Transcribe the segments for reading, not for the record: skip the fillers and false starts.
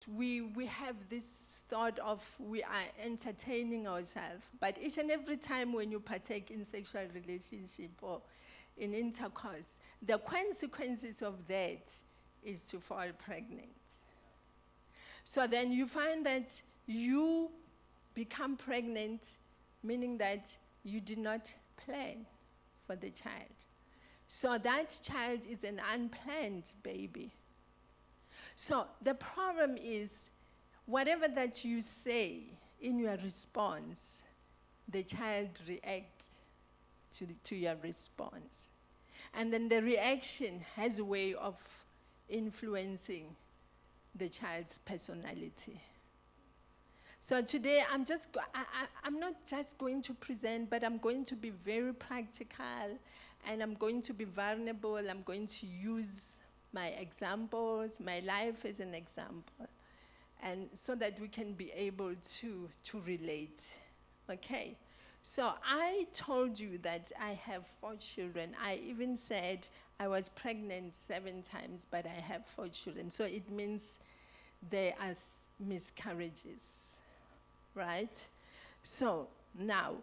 we have this thought of we are entertaining ourselves, but each and every time when you partake in sexual relationship or in intercourse, the consequences of that is to fall pregnant. So then you find that you become pregnant, meaning that you did not plan for the child. So that child is an unplanned baby. So the problem is, whatever that you say in your response, the child reacts to your response. And then the reaction has a way of influencing the child's personality. So today I'm not just going to present, but I'm going to be very practical, and I'm going to be vulnerable. I'm going to use my examples, my life as an example, and so that we can be able to relate. Okay? So I told you that I have 4 children. I even said I was pregnant 7 times, but I have 4 children. So it means there are miscarriages, right? So now,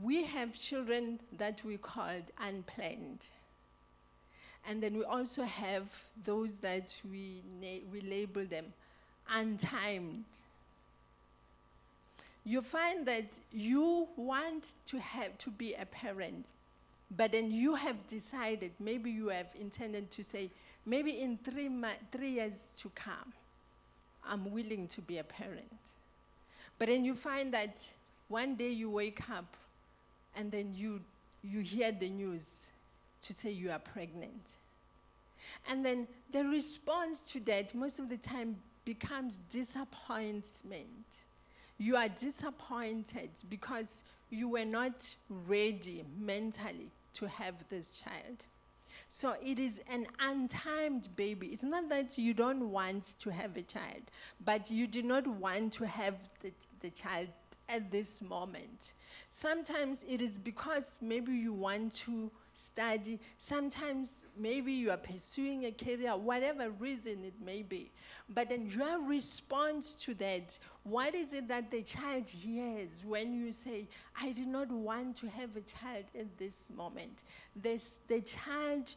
we have children that we called unplanned. And then we also have those that we label them untimed. You find that you want to be a parent, but then you have decided, maybe you have intended to say, maybe in 3 years to come, I'm willing to be a parent. But then you find that one day you wake up and then you hear the news to say you are pregnant. And then the response to that most of the time becomes disappointment. You are disappointed because you were not ready mentally to have this child. So it is an untimed baby. It's not that you don't want to have a child, but you do not want to have the child at this moment. Sometimes it is because maybe you want to study. Sometimes maybe you are pursuing a career, whatever reason it may be. But then your response to that, what is it that the child hears when you say, I did not want to have a child at this moment? The child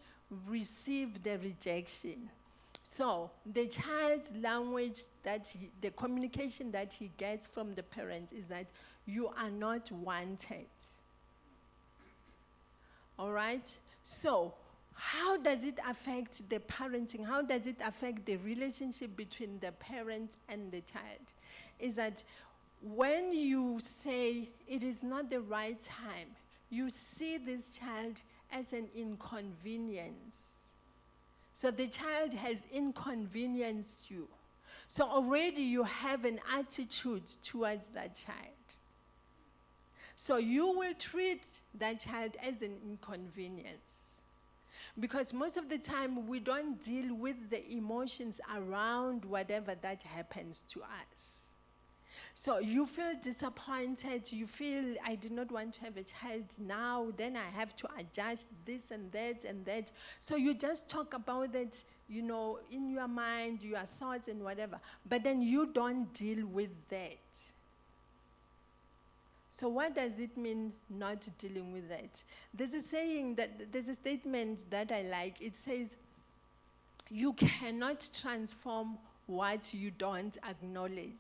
received the rejection. So the child's language, the communication that he gets from the parents is that you are not wanted. All right? So how does it affect the parenting? How does it affect the relationship between the parent and the child? Is that when you say it is not the right time, you see this child as an inconvenience. So the child has inconvenienced you. So already you have an attitude towards that child. So you will treat that child as an inconvenience. Because most of the time we don't deal with the emotions around whatever that happens to us. So you feel disappointed, you feel, I do not want to have a child now, then I have to adjust this and that and that. So you just talk about that, in your mind, your thoughts and whatever. But then you don't deal with that. So what does it mean not dealing with that? There's a statement that I like. It says, you cannot transform what you don't acknowledge.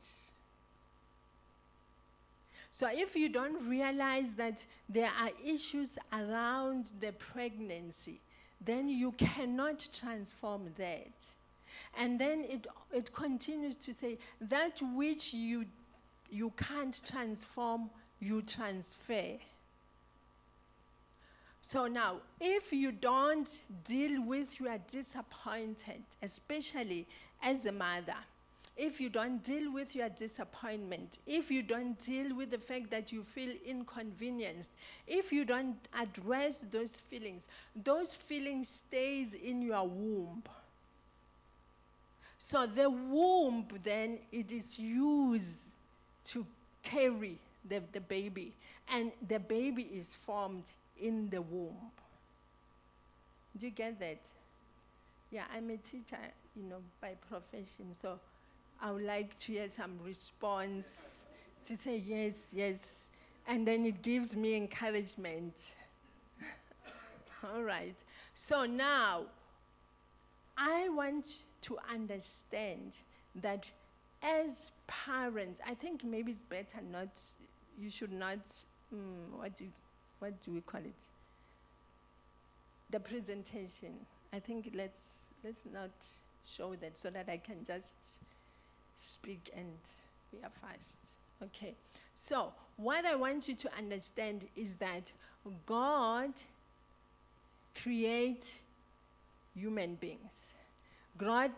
So if you don't realize that there are issues around the pregnancy, then you cannot transform that. And then it continues to say, that which you can't transform, you transfer. So now, if you don't deal with your disappointment, especially as a mother, if you don't deal with your disappointment, if you don't deal with the fact that you feel inconvenienced, if you don't address those feelings stays in your womb. So the womb then, it is used to carry the baby, and the baby is formed in the womb. Do you get that? Yeah, I'm a teacher. by profession. So I would like to hear some response to say yes, yes, and then it gives me encouragement. All right. So now, I want to understand that as parents, I think maybe it's better not, you should not, what do we call it? The presentation. I think let's not show that so that I can just speak and we are fast. Okay. So what I want you to understand is that God creates human beings. God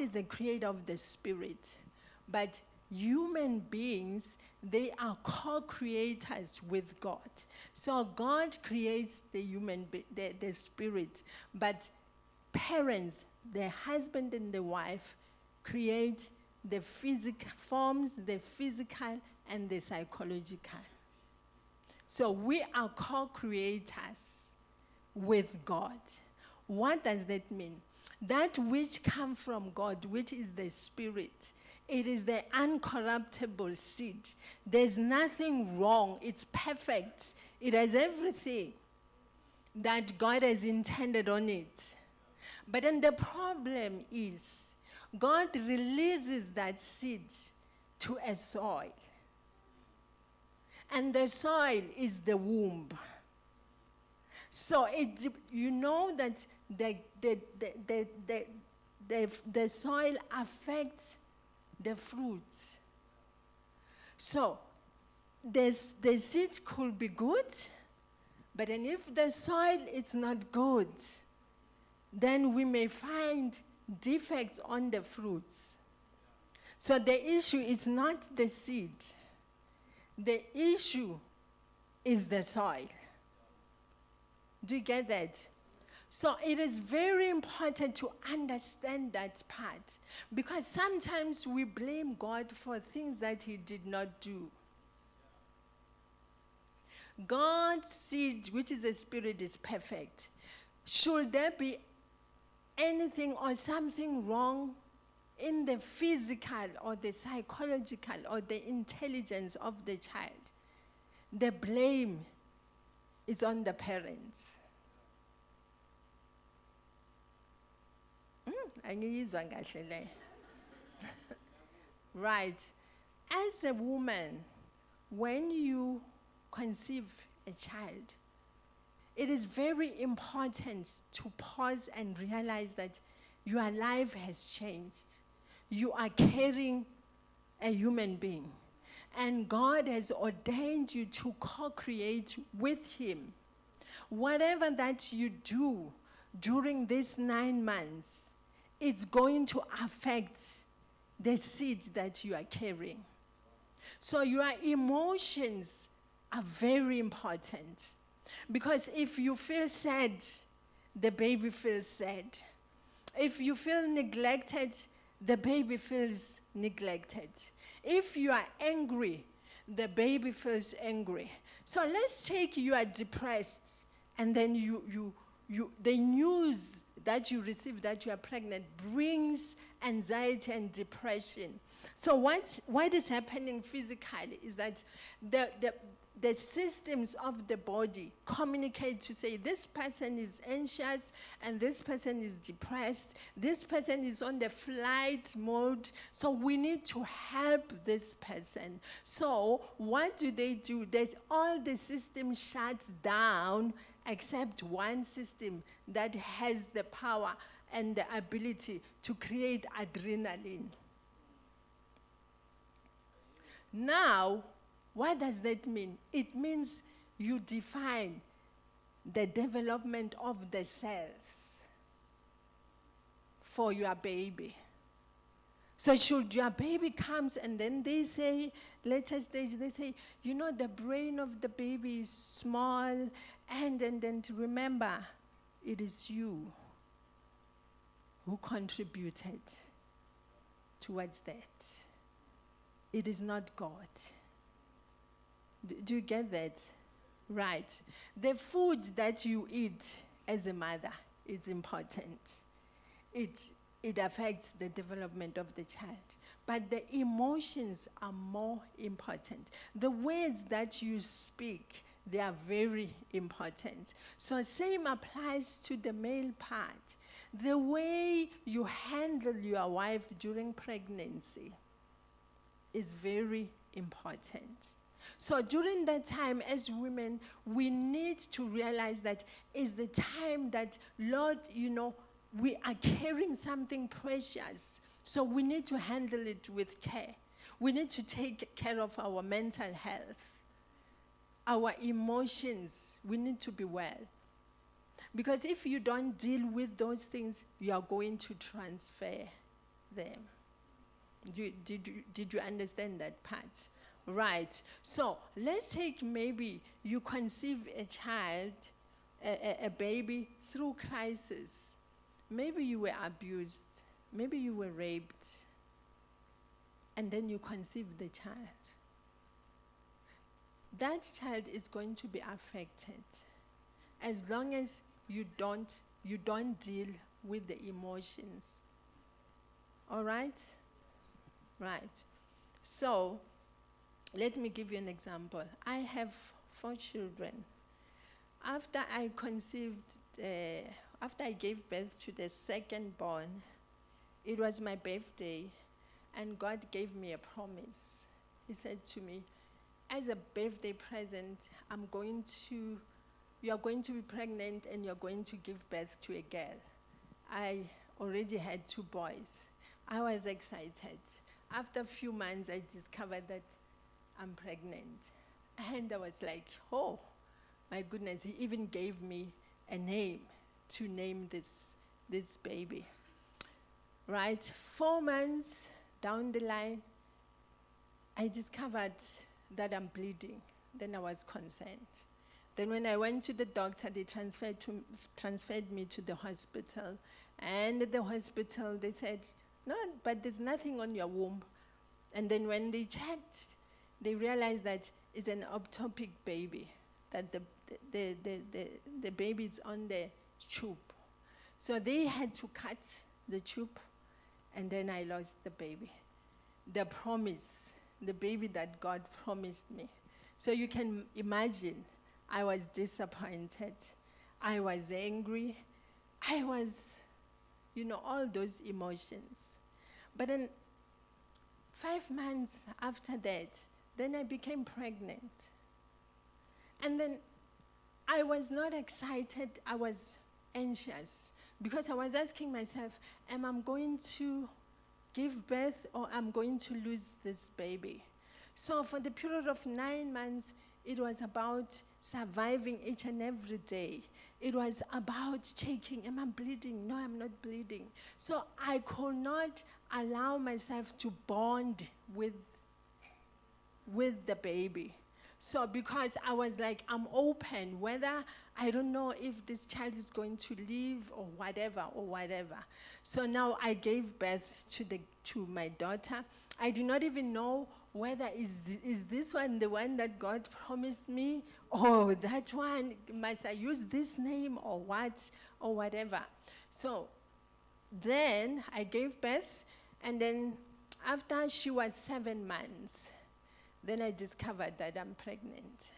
is the creator of the spirit, but human beings, they are co-creators with God. So God creates the the spirit, but parents, the husband and the wife, create the physical forms, the physical and the psychological. So we are co-creators with God. What does that mean? That which comes from God, which is the spirit, it is the uncorruptible seed. There's nothing wrong. It's perfect. It has everything that God has intended on it. But then the problem is, God releases that seed to a soil. And the soil is the womb. So you know that the soil affects the fruit. So the seed could be good, but then if the soil is not good, then we may find defects on the fruits. So the issue is not the seed. The issue is the soil. Do you get that? So it is very important to understand that part, because sometimes we blame God for things that he did not do. God's seed, which is the spirit, is perfect. Should there be anything or something wrong in the physical or the psychological or the intelligence of the child, the blame is on the parents. Right. As a woman, when you conceive a child, it is very important to pause and realize that your life has changed. You are carrying a human being. And God has ordained you to co-create with him. Whatever that you do during these 9 months, it's going to affect the seed that you are carrying. So your emotions are very important. Because if you feel sad, the baby feels sad. If you feel neglected, the baby feels neglected. If you are angry, the baby feels angry. So let's take you are depressed, and then the news that you receive that you are pregnant brings anxiety and depression. So what is happening physically is that the systems of the body communicate to say this person is anxious and this person is depressed, this person is on the flight mode, so we need to help this person. So what do? There's all the system shuts down except one system that has the power and the ability to create adrenaline. Now, what does that mean? It means you define the development of the cells for your baby. So should your baby comes and then they say, later stage, they say, the brain of the baby is small, and then remember, it is you who contributed towards that. It is not God. Do you get that? Right. The food that you eat as a mother is important. It it affects the development of the child. But the emotions are more important. The words that you speak, they are very important. So same applies to the male part. The way you handle your wife during pregnancy is very important. So during that time, as women, we need to realize that is the time that, Lord, we are carrying something precious. So we need to handle it with care. We need to take care of our mental health. Our emotions, we need to be well. Because if you don't deal with those things, you are going to transfer them. Did you understand that part? Right. So let's take maybe you conceive a child, a baby through crisis. Maybe you were abused. Maybe you were raped. And then you conceive the child. That child is going to be affected as long as you don't deal with the emotions. All right? Right. So, let me give you an example. I have 4 children. After I gave birth to the second born, it was my birthday, and God gave me a promise. He said to me, as a birthday present, you are going to be pregnant and you're going to give birth to a girl. I already had 2 boys. I was excited. After a few months, I discovered that I'm pregnant. And I was like, oh, my goodness, he even gave me a name to name this baby. Right? 4 months down the line, I discovered that I'm bleeding. Then I was concerned. Then when I went to the doctor, they transferred me to the hospital. And at the hospital, they said, no, but there's nothing on your womb. And then when they checked, they realized that it's an ectopic baby, that the baby is on the tube. So they had to cut the tube, and then I lost the baby. The promise, the baby that God promised me. So you can imagine, I was disappointed. I was angry. I was, all those emotions. But then 5 months after that, then I became pregnant. And then I was not excited. I was anxious because I was asking myself, am I going to give birth or I'm going to lose this baby? So for the period of 9 months, it was about surviving each and every day. It was about checking, am I bleeding? No, I'm not bleeding. So I could not allow myself to bond with the baby. So because I was like, I'm open, whether I don't know if this child is going to live or whatever. So now I gave birth to my daughter. I do not even know whether is this one the one that God promised me, or that one, must I use this name or what, or whatever. So then I gave birth, and then after she was 7 months, then I discovered that I'm pregnant.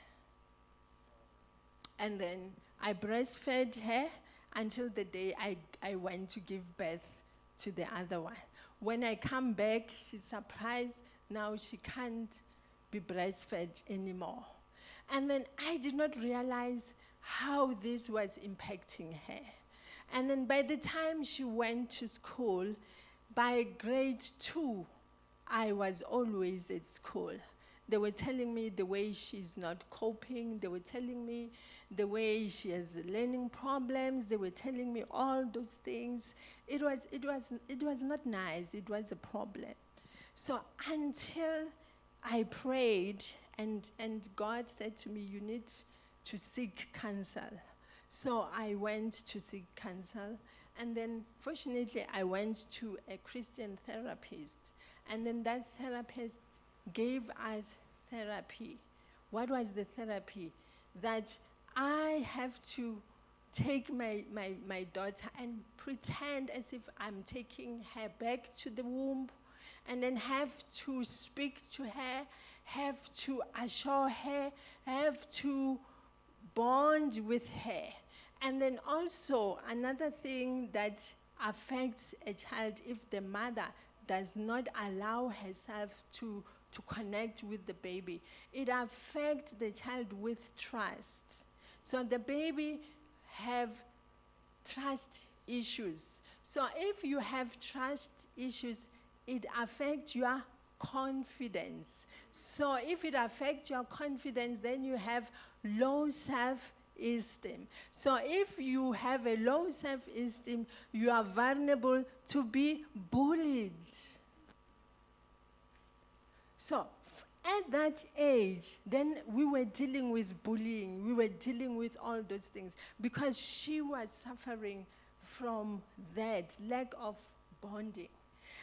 And then I breastfed her until the day I went to give birth to the other one. When I come back, she's surprised. Now she can't be breastfed anymore. And then I did not realize how this was impacting her. And then by the time she went to school, by grade 2, I was always at school. They were telling me the way she's not coping. They were telling me the way she has learning problems. They were telling me all those things. It was not nice. It was a problem. So until I prayed and God said to me, you need to seek counsel. So I went to seek counsel. And then fortunately I went to a Christian therapist. And then that therapist gave us therapy. What was the therapy? That I have to take my daughter and pretend as if I'm taking her back to the womb, and then have to speak to her, have to assure her, have to bond with her. And then also another thing that affects a child, if the mother does not allow herself to connect with the baby, it affects the child with trust. So the baby have trust issues. So if you have trust issues, it affects your confidence. So if it affects your confidence, then you have low self-esteem. So if you have a low self-esteem, you are vulnerable to be bullied. So at that age, then we were dealing with bullying. We were dealing with all those things because she was suffering from that lack of bonding.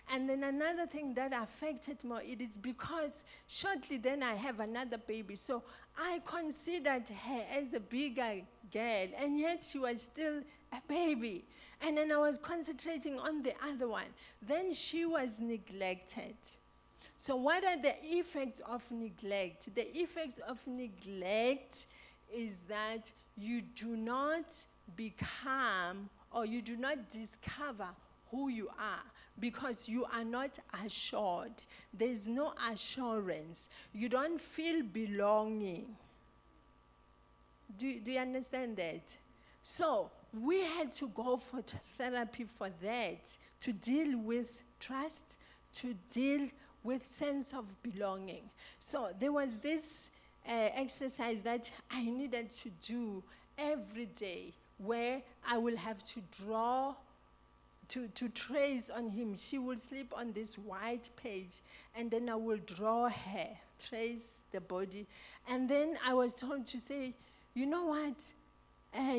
And then another thing that affected more, it is because shortly then I have another baby. So I considered her as a bigger girl, and yet she was still a baby. And then I was concentrating on the other one. Then she was neglected. So what are the effects of neglect? The effects of neglect is that you do not become, or you do not discover who you are, because you are not assured. There's no assurance. You don't feel belonging. Do you understand that? So we had to go for therapy for that, to deal with trust, to deal with sense of belonging. So there was this exercise that I needed to do every day, where I will have to draw, to trace on him. She will sleep on this white page, and then I will draw her, trace the body. And then I was told to say, you know what?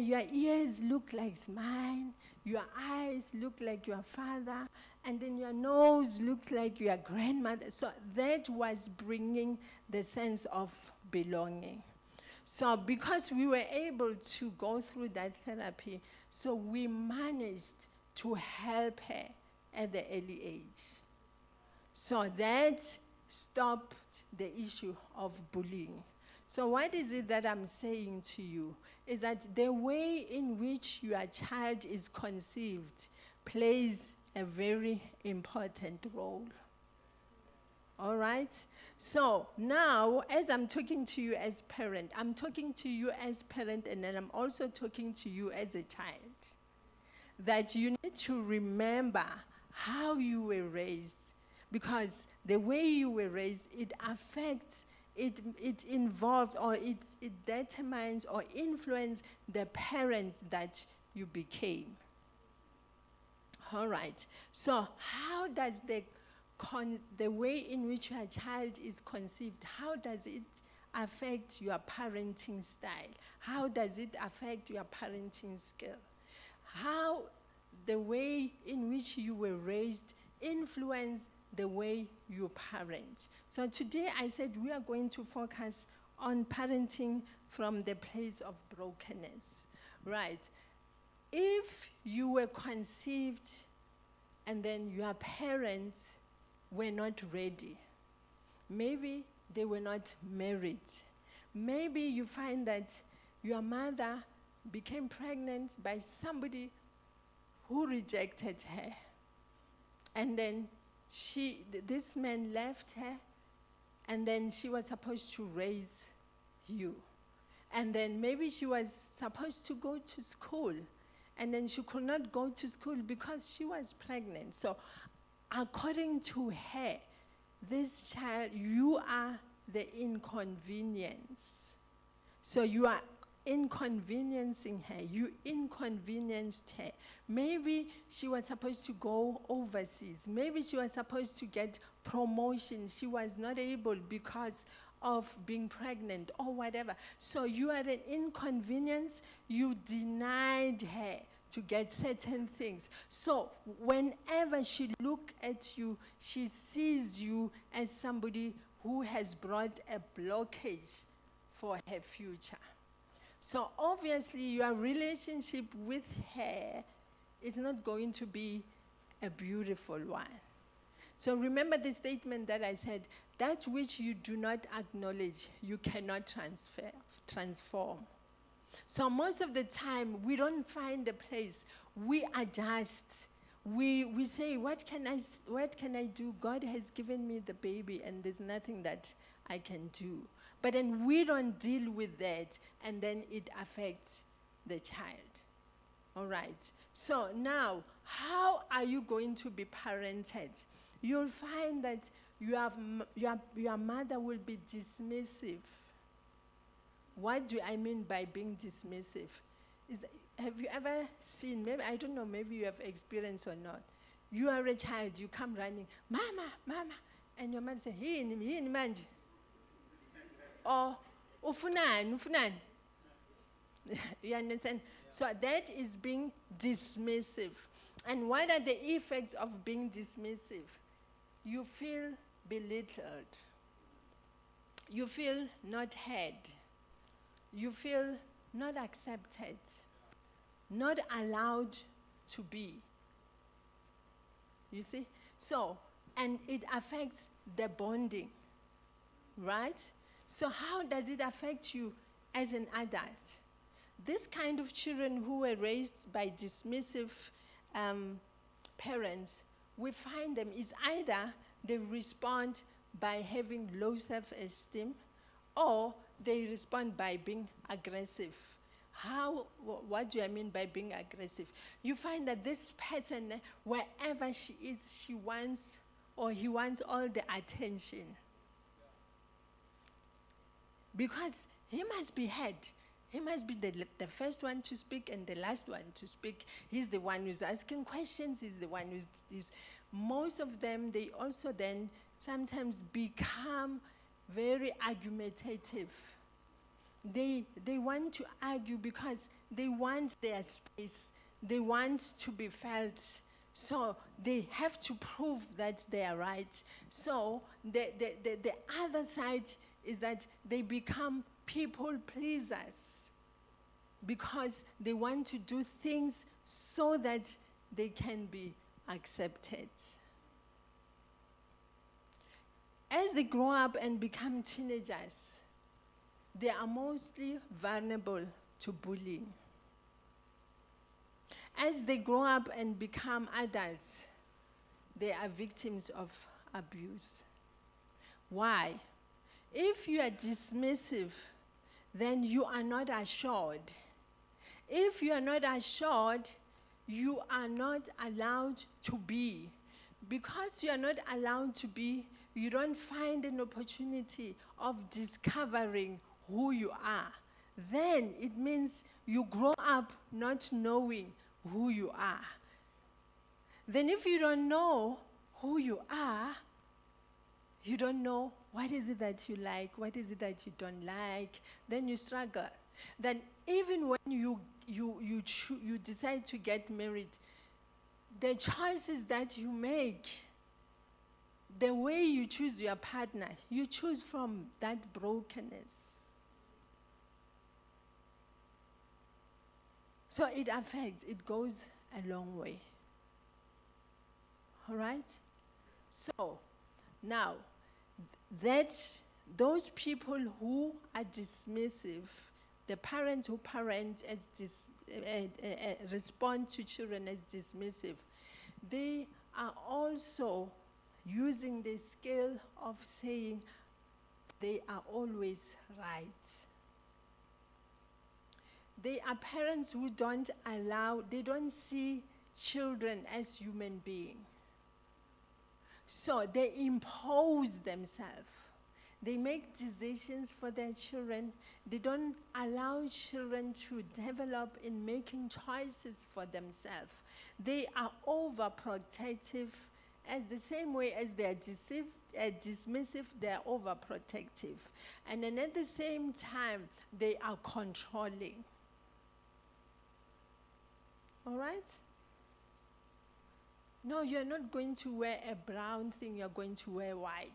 Your ears look like mine, your eyes look like your father, and then your nose looks like your grandmother. So that was bringing the sense of belonging. So because we were able to go through that therapy, so we managed to help her at the early age. So that stopped the issue of bullying. So what is it that I'm saying to you? Is that the way in which your child is conceived plays a very important role. All right? So now, as I'm talking to you as parent, I'm talking to you as parent, and then I'm also talking to you as a child. That you need to remember how you were raised, because the way you were raised, it affects, it involves, or it determines or influences the parents that you became. All right. So how does the way in which your child is conceived, how does it affect your parenting style? How does it affect your parenting skill? How the way in which you were raised influence the way you parent. So today I said we are going to focus on parenting from the place of brokenness. Right. If you were conceived and then your parents were not ready, maybe they were not married, maybe you find that your mother became pregnant by somebody who rejected her, and then this man left her, and then she was supposed to raise you, and then maybe she was supposed to go to school, and then she could not go to school because she was pregnant. So according to her, this child, you are the inconvenience. So you are inconveniencing her. You inconvenienced her. Maybe she was supposed to go overseas. Maybe she was supposed to get promotion. She was not able because of being pregnant or whatever. So you are an inconvenience. You denied her to get certain things. So whenever she looks at you, she sees you as somebody who has brought a blockage for her future. So obviously your relationship with her is not going to be a beautiful one. So remember the statement that I said, that which you do not acknowledge, you cannot transform. So most of the time, we don't find a place. We adjust. We say, what can I do? God has given me the baby, and there's nothing that I can do. But then we don't deal with that, and then it affects the child. All right. So now, how are you going to be parented? You'll find that your mother will be dismissive. What do I mean by being dismissive? Have you ever seen, maybe, I don't know, maybe you have experienced or not. You are a child, you come running, mama, mama, and your mother says, yini manje? Or, ufunani. You understand? So that is being dismissive. And what are the effects of being dismissive? You feel belittled. You feel not heard. You feel not accepted, not allowed to be. You see? So, and it affects the bonding, right? So how does it affect you as an adult? This kind of children who were raised by dismissive parents, we find them is either they respond by having low self-esteem, or they respond by being aggressive. What do I mean by being aggressive? You find that this person, wherever she is, she wants, or he wants all the attention. Because he must be heard. He must be the first one to speak and the last one to speak. He's the one who's asking questions. He's the one who's most of them, they also then sometimes become very argumentative. They want to argue because they want their space. They want to be felt. So they have to prove that they are right. So the other side is that they become people pleasers because they want to do things so that they can be accepted. As they grow up and become teenagers, they are mostly vulnerable to bullying. As they grow up and become adults, they are victims of abuse. Why? If you are dismissive, then you are not assured. If you are not assured, you are not allowed to be. Because you are not allowed to be, you don't find an opportunity of discovering who you are. Then it means you grow up not knowing who you are. Then if you don't know who you are, you don't know what is it that you like, what is it that you don't like, then you struggle. Then even when you decide to get married, the choices that you make, the way you choose your partner, you choose from that brokenness. So it affects, it goes a long way. All right? So now, those people who are dismissive, the parents who parent as respond to children as dismissive, they are also using the skill of saying they are always right. They are parents who they don't see children as human beings. So they impose themselves. They make decisions for their children. They don't allow children to develop in making choices for themselves. They are overprotective, as the same way as they are dismissive, they are overprotective. And then at the same time, they are controlling. All right? No, you're not going to wear a brown thing, you're going to wear white.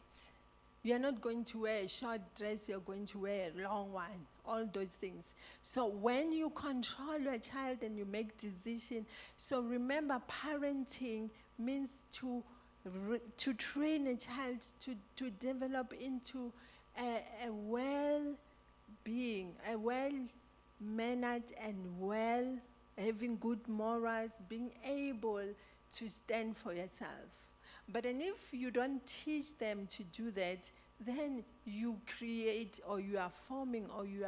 You're not going to wear a short dress, you're going to wear a long one, all those things. So when you control your child and you make decisions, so remember, parenting means to train a child to develop into a well-being, a well-mannered and having good morals, being able to stand for yourself. But then if you don't teach them to do that, then you create, or you are forming, or you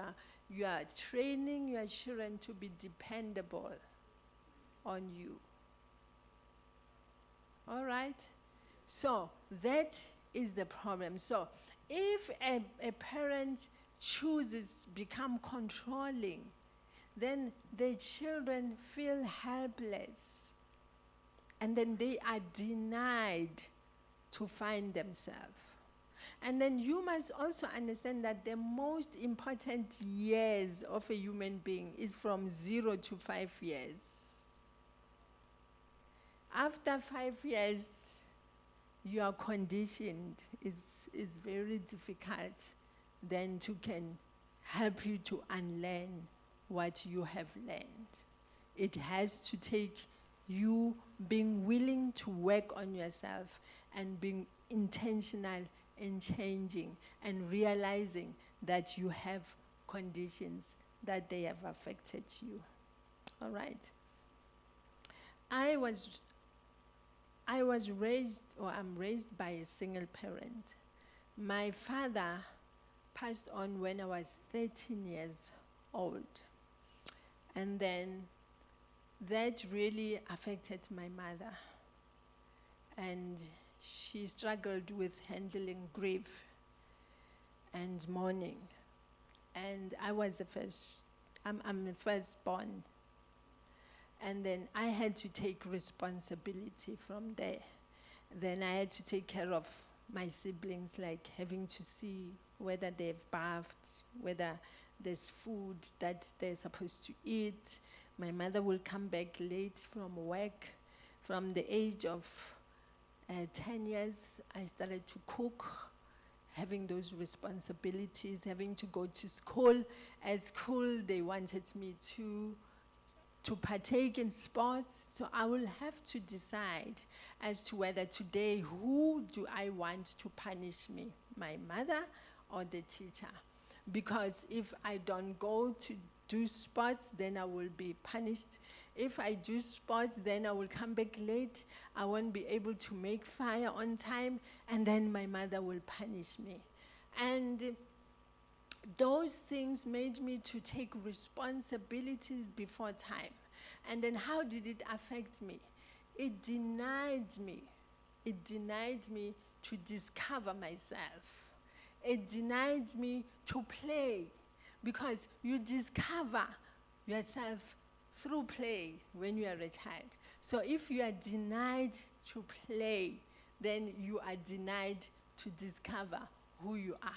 are training your children to be dependable on you. All right? So that is the problem. So if a parent chooses become controlling, then the children feel helpless. And then they are denied to find themselves. And then you must also understand that the most important years of a human being is from 0 to 5 years. After 5 years, you are conditioned. It's very difficult then to can help you to unlearn what you have learned. It has to take you being willing to work on yourself and being intentional in changing and realizing that you have conditions that they have affected you. All right. I was raised, or I'm raised by a single parent. My father passed on when I was 13 years old. And then that really affected my mother. And she struggled with handling grief and mourning. And I was I'm the firstborn. And then I had to take responsibility from there. Then I had to take care of my siblings, like having to see whether they've bathed, whether there's food that they're supposed to eat. My mother will come back late from work. From the age of 10 years, I started to cook, having those responsibilities, having to go to school. At school, they wanted me to partake in sports, so I will have to decide as to whether today, who do I want to punish me, my mother or the teacher? Because if I don't go to do sports, then I will be punished. If I do sports, then I will come back late. I won't be able to make fire on time, and then my mother will punish me. And those things made me to take responsibilities before time. And then how did it affect me? It denied me. It denied me to discover myself. It denied me to play, because you discover yourself through play when you are a child. So if you are denied to play, then you are denied to discover who you are.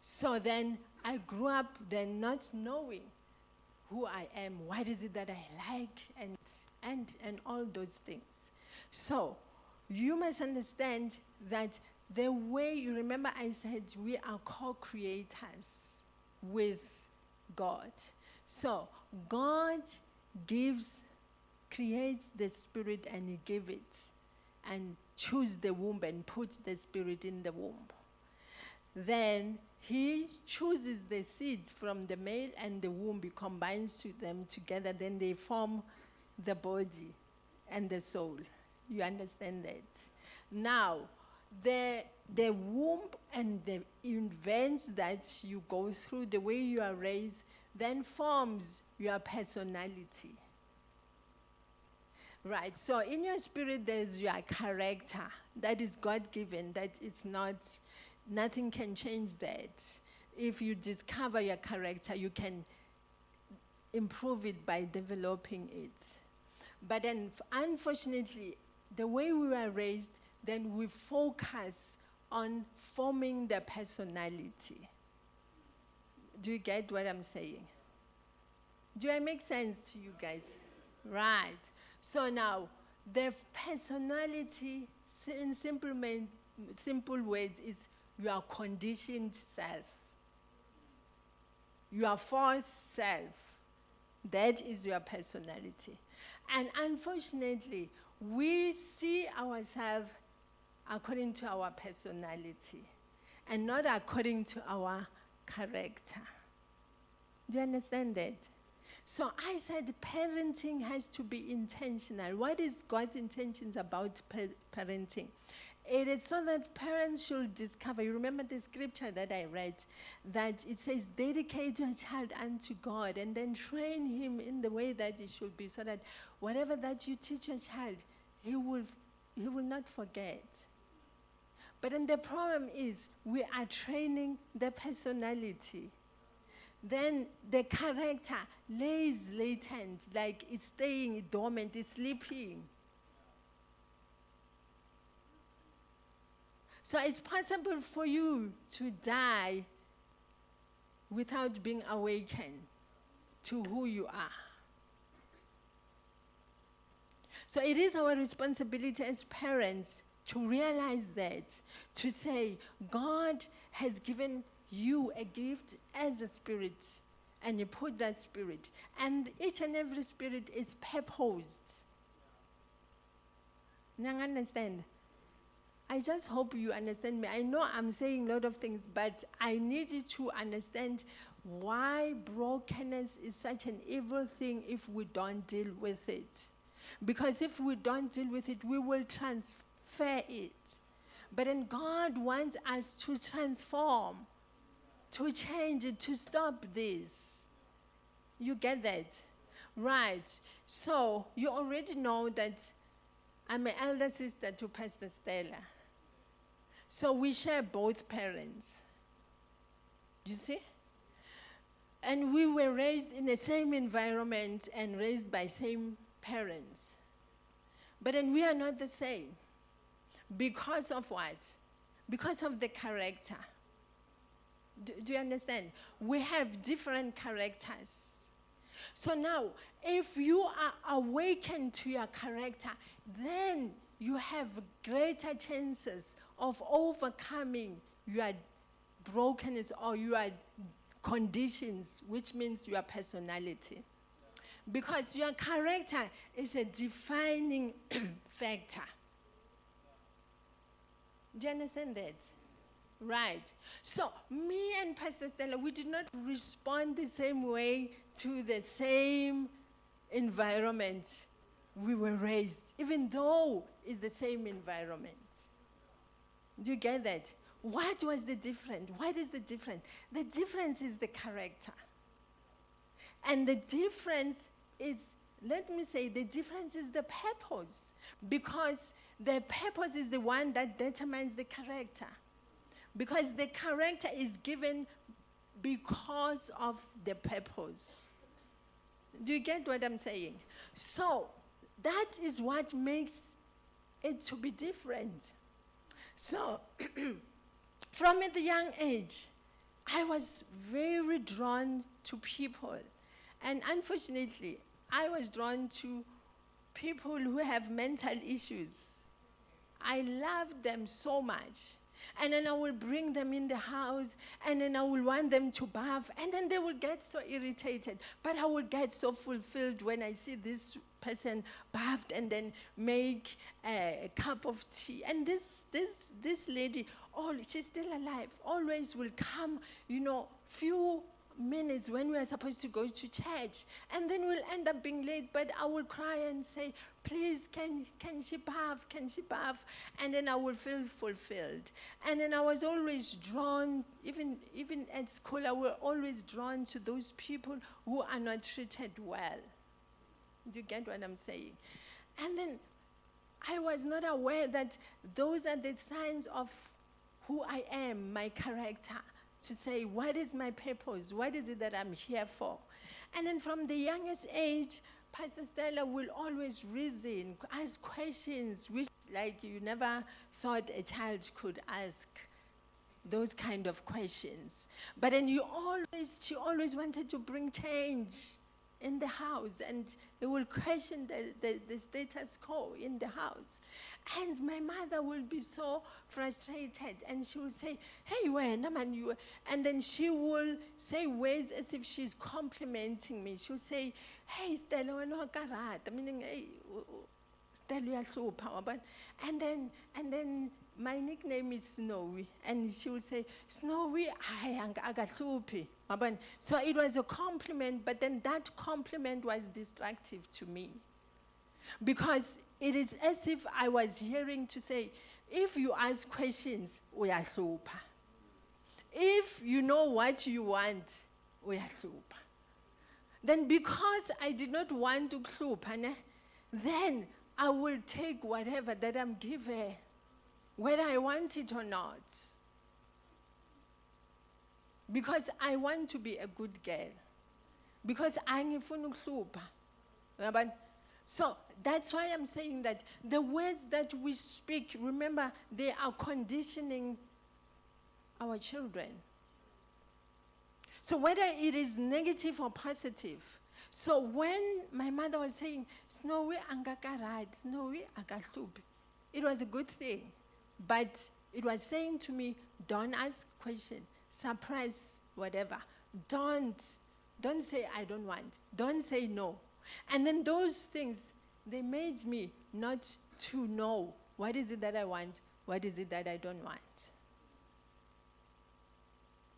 So then I grew up then not knowing who I am, what is it that I like, and all those things. So you must understand that the way, you remember I said we are co-creators with God. So God creates the spirit, and he gave it, and choose the womb and put the spirit in the womb. Then he chooses the seeds from the male and the womb, he combines them together, then they form the body and the soul. You understand that? Now, the womb and the events that you go through, the way you are raised, then forms your personality. Right, so in your spirit there's your character that is God-given, that it's not, nothing can change that. If you discover your character, you can improve it by developing it. But then, unfortunately, the way we were raised, then we focus on forming the personality. Do you get what I'm saying? Do I make sense to you guys? Right. So now, the personality, in simple words, is your conditioned self, your false self. That is your personality. And unfortunately, we see ourselves according to our personality and not according to our character. Do you understand that? So I said parenting has to be intentional. What is God's intentions about parenting? It is so that parents should discover. You remember the scripture that I read, that it says, dedicate your child unto God and then train him in the way that he should be, so that whatever that you teach your child, he will not forget. But then the problem is we are training the personality. Then the character lays latent, like it's staying dormant, it's sleeping. So it's possible for you to die without being awakened to who you are. So it is our responsibility as parents to realize that, to say, God has given you a gift as a spirit, and you put that spirit, and each and every spirit is purposed. Now understand? I just hope you understand me. I know I'm saying a lot of things, but I need you to understand why brokenness is such an evil thing if we don't deal with it. Because if we don't deal with it, we will transfer it. But then God wants us to transform, to change it, to stop this. You get that? Right. So you already know that I'm an elder sister to Pastor Stella. So we share both parents. You see? And we were raised in the same environment and raised by same parents. But then we are not the same. Because of what? Because of the character. Do you understand? We have different characters. So now, if you are awakened to your character, then you have greater chances of overcoming your brokenness or your conditions, which means your personality. Because your character is a defining factor. Do you understand that? Right. So me and Pastor Stella, we did not respond the same way to the same environment we were raised, even though it's the same environment. Do you get that? What was the difference? What is the difference? The difference is the character. And the difference is, let me say, the difference is the purpose. Because the purpose is the one that determines the character. Because the character is given because of the purpose. Do you get what I'm saying? So that is what makes it to be different. So from a young age, I was very drawn to people. And unfortunately, I was drawn to people who have mental issues. I loved them so much. And then I will bring them in the house, and then I will want them to bath, and then they will get so irritated. But I will get so fulfilled when I see this person bathed and then make a cup of tea. And this lady, she's still alive, always will come, few minutes when we are supposed to go to church, and then we'll end up being late, but I will cry and say, please, can she bath? And then I will feel fulfilled. And then I was always drawn, even at school, I was always drawn to those people who are not treated well. Do you get what I'm saying? And then I was not aware that those are the signs of who I am, my character. To say, what is my purpose? What is it that I'm here for? And then from the youngest age, Pastor Stella will always reason, ask questions, which you never thought a child could ask those kind of questions. But then she always wanted to bring change in the house, and it will question the status quo in the house. And my mother will be so frustrated, and she will say, hey, wena man, you, and then she will say words as if she's complimenting me. She'll say, hey, Stella, wena wa karata, meaning, hey, Stella, uyahlupha, wabona? And then my nickname is Snowy, and she would say, Snowy, akahluphi, wabona? So it was a compliment, but then that compliment was destructive to me. Because it is as if I was hearing to say, if you ask questions, uyahlupha. If you know what you want, uyahlupha. Then because I did not want to hlupha, then I will take whatever that I'm given, whether I want it or not. Because I want to be a good girl. Because angifuna ukuhlupha. So that's why I'm saying that the words that we speak, remember, they are conditioning our children. So whether it is negative or positive. So when my mother was saying, Snowy angakarat, Snowy akahluphi, it was a good thing. But it was saying to me, don't ask questions, suppress whatever. Don't say I don't want. Don't say no. And then those things, they made me not to know what is it that I want, what is it that I don't want.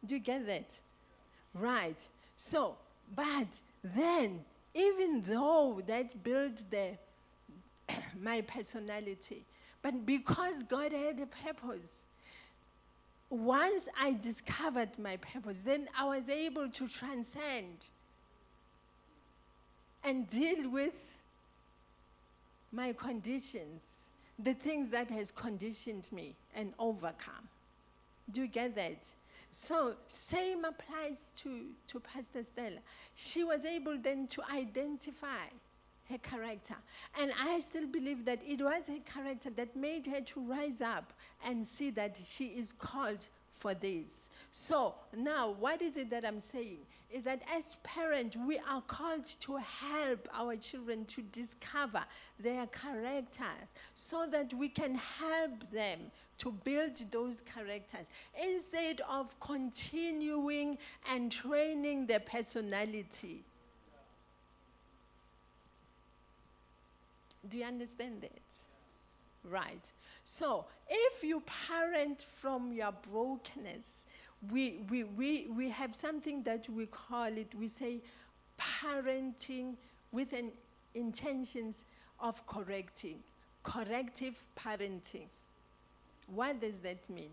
Do you get that? Right. So, but then, even though that builds my personality, but because God had a purpose, once I discovered my purpose, then I was able to transcend and deal with my conditions, the things that has conditioned me, and overcome. Do you get that? So same applies to Pastor Stella. She was able then to identify her character. And I still believe that it was her character that made her to rise up and see that she is called for this. So now, what is it that I'm saying? Is that as parents, we are called to help our children to discover their character so that we can help them to build those characters instead of continuing and training their personality. Do you understand that? Right. So if you parent from your brokenness, we have something that we call it, we say parenting with an intentions of correcting, corrective parenting. What does that mean?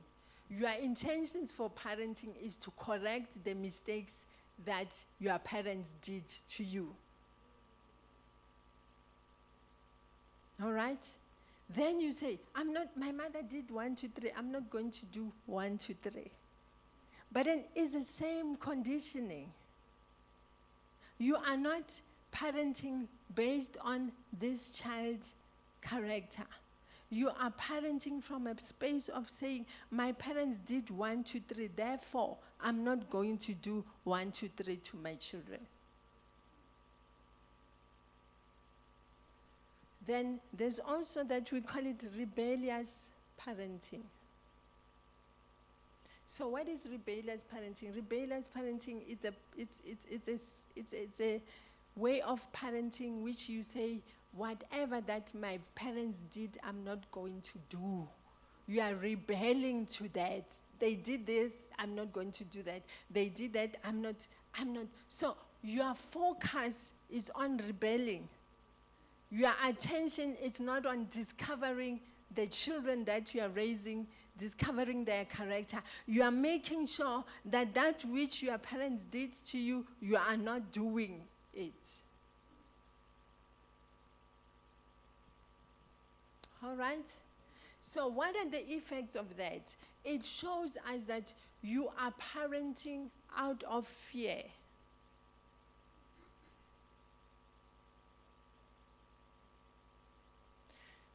Your intentions for parenting is to correct the mistakes that your parents did to you. All right? Then you say, my mother did 1, 2, 3, I'm not going to do 1, 2, 3. But then it's the same conditioning. You are not parenting based on this child's character. You are parenting from a space of saying, my parents did 1, 2, 3, therefore I'm not going to do 1, 2, 3 to my children. Then there's also that we call it rebellious parenting. So what is rebellious parenting? Rebellious parenting it's a way of parenting which you say, whatever that my parents did, I'm not going to do. You are rebelling to that. They did this, I'm not going to do that. They did that, I'm not. So your focus is on rebelling. Your attention is not on discovering the children that you are raising, discovering their character. You are making sure that that which your parents did to you, you are not doing it. All right? So what are the effects of that? It shows us that you are parenting out of fear.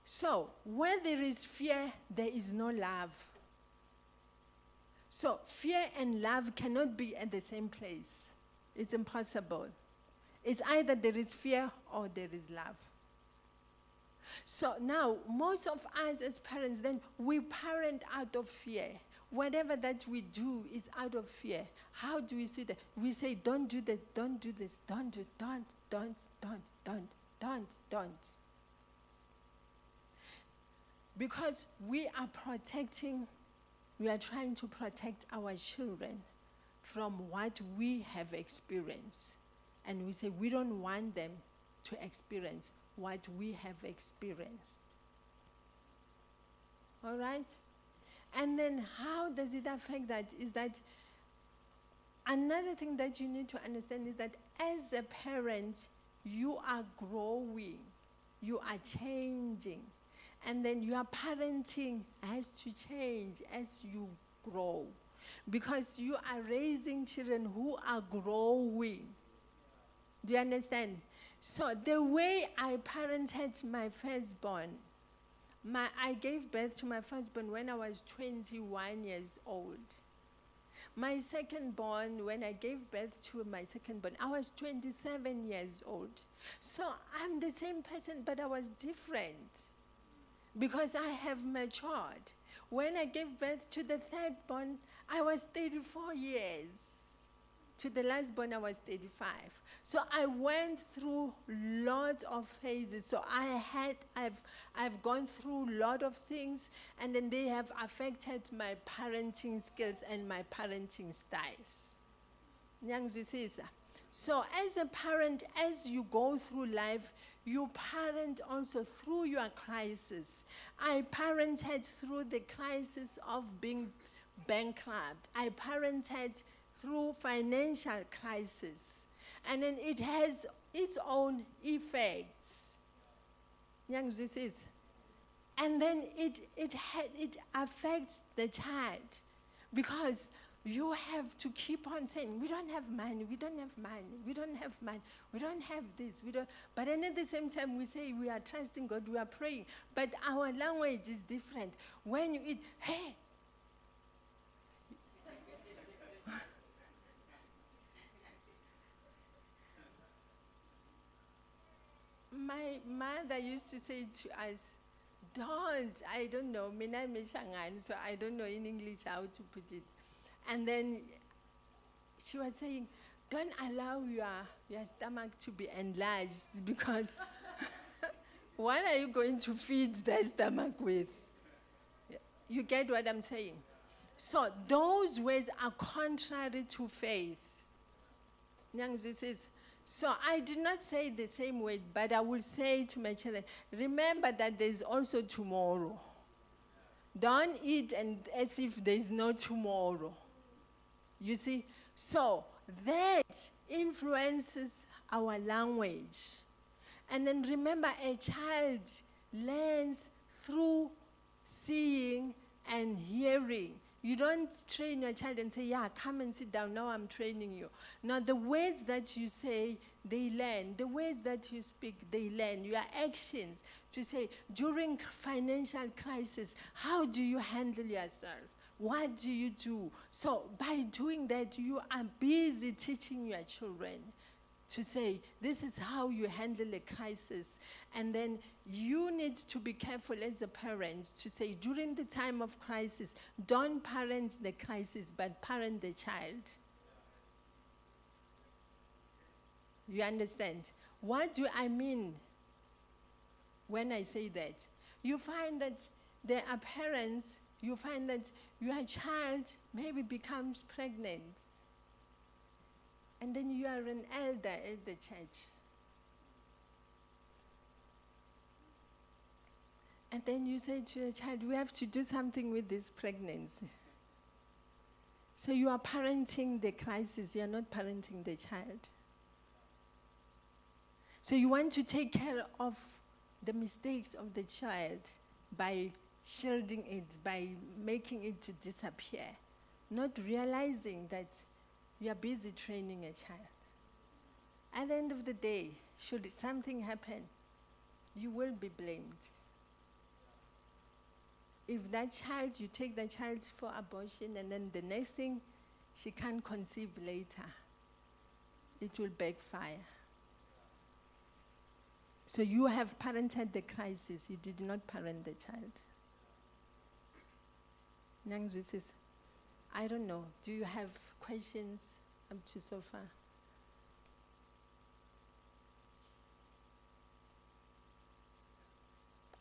So, where there is fear, there is no love. So, fear and love cannot be at the same place. It's impossible. It's either there is fear or there is love. So now, most of us as parents, then we parent out of fear. Whatever that we do is out of fear. How do we see that? We say, don't do that, don't do this, don't. Because we are trying to protect our children from what we have experienced. And we say we don't want them to experience what we have experienced. All right? And then how does it affect that? Is that another thing that you need to understand is that as a parent, you are growing, you are changing. And then your parenting has to change as you grow. Because you are raising children who are growing. Do you understand? So the way I parented my firstborn, I gave birth to my firstborn when I was 21 years old. My secondborn, when I gave birth to my secondborn, I was 27 years old. So I'm the same person, but I was different because I have matured. When I gave birth to the thirdborn, I was 34 years. To the lastborn, I was 35. So I went through lots of phases. So I've gone through a lot of things, and then they have affected my parenting skills and my parenting styles. So as a parent, as you go through life, you parent also through your crisis. I parented through the crisis of being bankrupt. I parented through financial crisis. And then it has its own effects. And then it affects the child because you have to keep on saying, we don't have money, we don't have money, we don't have money, we don't have this, we don't. But then at the same time, we say we are trusting God, we are praying. But our language is different. When you eat, hey, my mother used to say to us, I don't know, so I don't know in English how to put it. And then she was saying, don't allow your stomach to be enlarged because what are you going to feed the stomach with? You get what I'm saying? So those words are contrary to faith. So I did not say the same word, but I will say to my children, remember that there's also tomorrow. Don't eat as if there's no tomorrow. You see? So that influences our language. And then remember, a child learns through seeing and hearing. You don't train your child and say, yeah, come and sit down, now I'm training you. Now, the words that you say, they learn. The words that you speak, they learn. Your actions, to say, during financial crisis, how do you handle yourself? What do you do? So by doing that, you are busy teaching your children to say, this is how you handle a crisis. And then you need to be careful as a parent to say, during the time of crisis, don't parent the crisis, but parent the child. You understand? What do I mean when I say that? You find that there are parents, you find that your child maybe becomes pregnant. And then you are an elder at the church. And then you say to your child, we have to do something with this pregnancy. So you are parenting the crisis, you are not parenting the child. So you want to take care of the mistakes of the child by shielding it, by making it to disappear, not realizing that you are busy training a child. At the end of the day, should something happen, you will be blamed. If that child, you take the child for abortion, and then the next thing, she can't conceive later, it will backfire. So you have parented the crisis, you did not parent the child. Nyangzwisisa? I don't know. Do you have questions up to so far?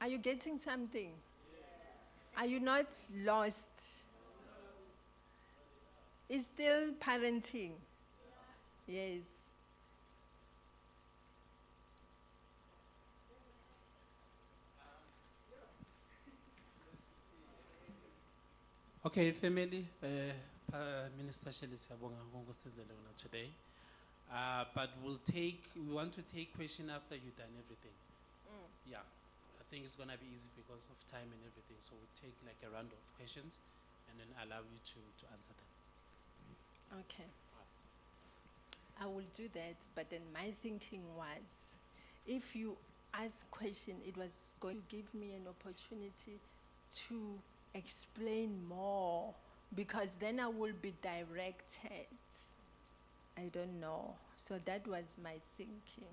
Are you getting something? Are you not lost? It's still parenting. Yes. Okay, family, Minister Shelley Siyabonga ngokungusizele wena today. But we want to take question after you've done everything. Yeah, I think it's gonna be easy because of time and everything. So we'll take like a round of questions and then allow you to answer them. Okay. I will do that, but then my thinking was, if you ask question, it was going to give me an opportunity to explain more, because then I will be directed. I don't know. So that was my thinking.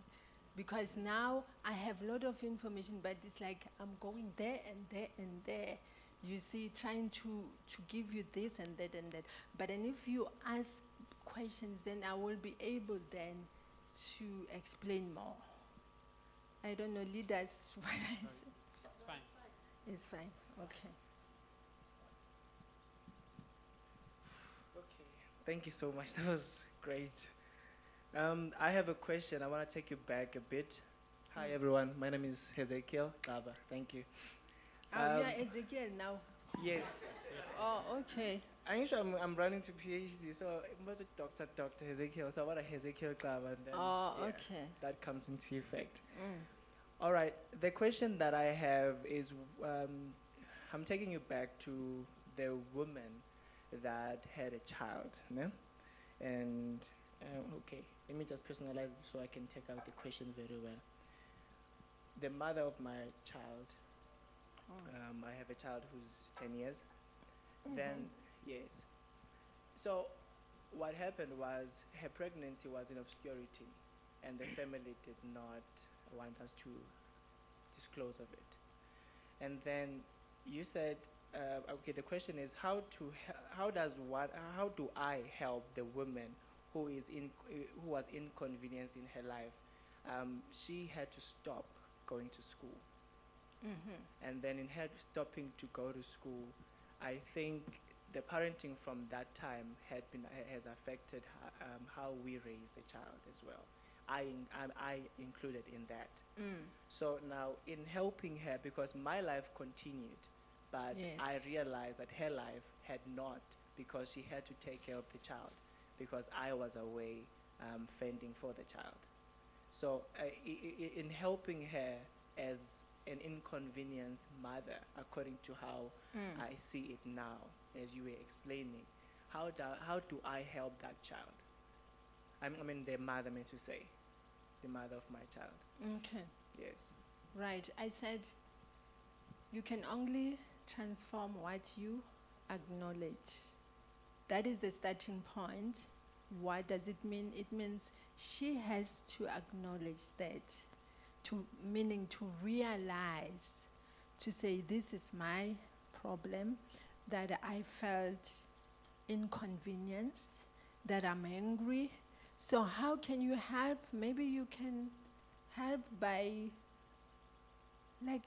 Because now I have a lot of information, but it's like I'm going there and there and there. You see, trying to give you this and that and that. But then if you ask questions, then I will be able then to explain more. I don't know, leaders, what I say. It's fine. It's fine, okay. Okay, thank you so much. That was great. I have a question. I want to take you back a bit. Hi, everyone. My name is Hezekiel Kaba. Thank you. You are Ezekiel now. Yes. Oh, okay. I'm running to PhD, so I'm about to Dr. Hezekiel. So I want a Hezekiel Kaba, and then Okay. that comes into effect. Mm. All right. The question that I have is, I'm taking you back to the woman that had a child, no? And okay, let me just personalize it so I can take out the question very well. The mother of my child, I have a child who's 10 years. Then, yes. So what happened was her pregnancy was in obscurity, and the family did not want us to disclose of it. And then you said, okay, the question is how do I help the woman who was inconvenienced in her life? She had to stop going to school. And then in her stopping to go to school, I think the parenting from that time has affected how we raise the child as well. I included in that. So now in helping her, because my life continued, but Yes. I realized that her life had not, because she had to take care of the child, because I was away fending for the child. So in helping her as an inconvenienced mother, according to how I see it now, as you were explaining, how do I help that child? I mean the mother, meant to say, the mother of my child. Okay. Yes. Right. I said you can only transform what you acknowledge. That is the starting point. What does it mean? It means she has to acknowledge that, meaning to realize, to say, this is my problem, that I felt inconvenienced, that I'm angry. So how can you help? Maybe you can help by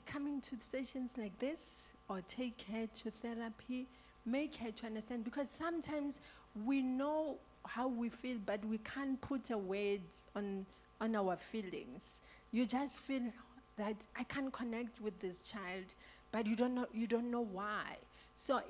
coming to stations like this, or take her to therapy, make her to understand, because sometimes we know how we feel, but we can't put a word on our feelings. You just feel that I can't connect with this child, but you don't know why. So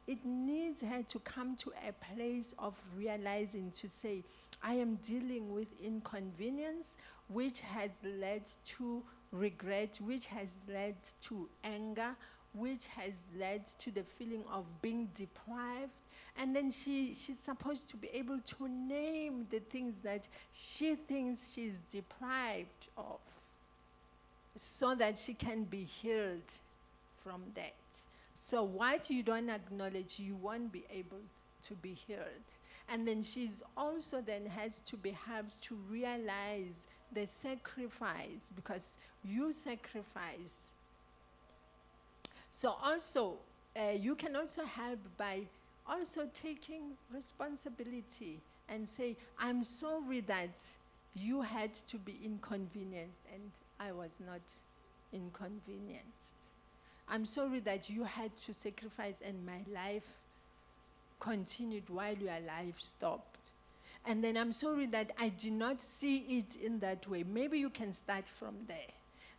it needs her to come to a place of realizing, to say, I am dealing with inconvenience, which has led to regret, which has led to anger, which has led to the feeling of being deprived. And then she's supposed to be able to name the things that she thinks she's deprived of, so that she can be healed from that. So what you don't acknowledge, you won't be able to be healed. And then she's also then has to be helped to realize the sacrifice, because you sacrifice. So also, you can also help by also taking responsibility and say, I'm sorry that you had to be inconvenienced and I was not inconvenienced. I'm sorry that you had to sacrifice and my life continued while your life stopped. And then I'm sorry that I did not see it in that way. Maybe you can start from there.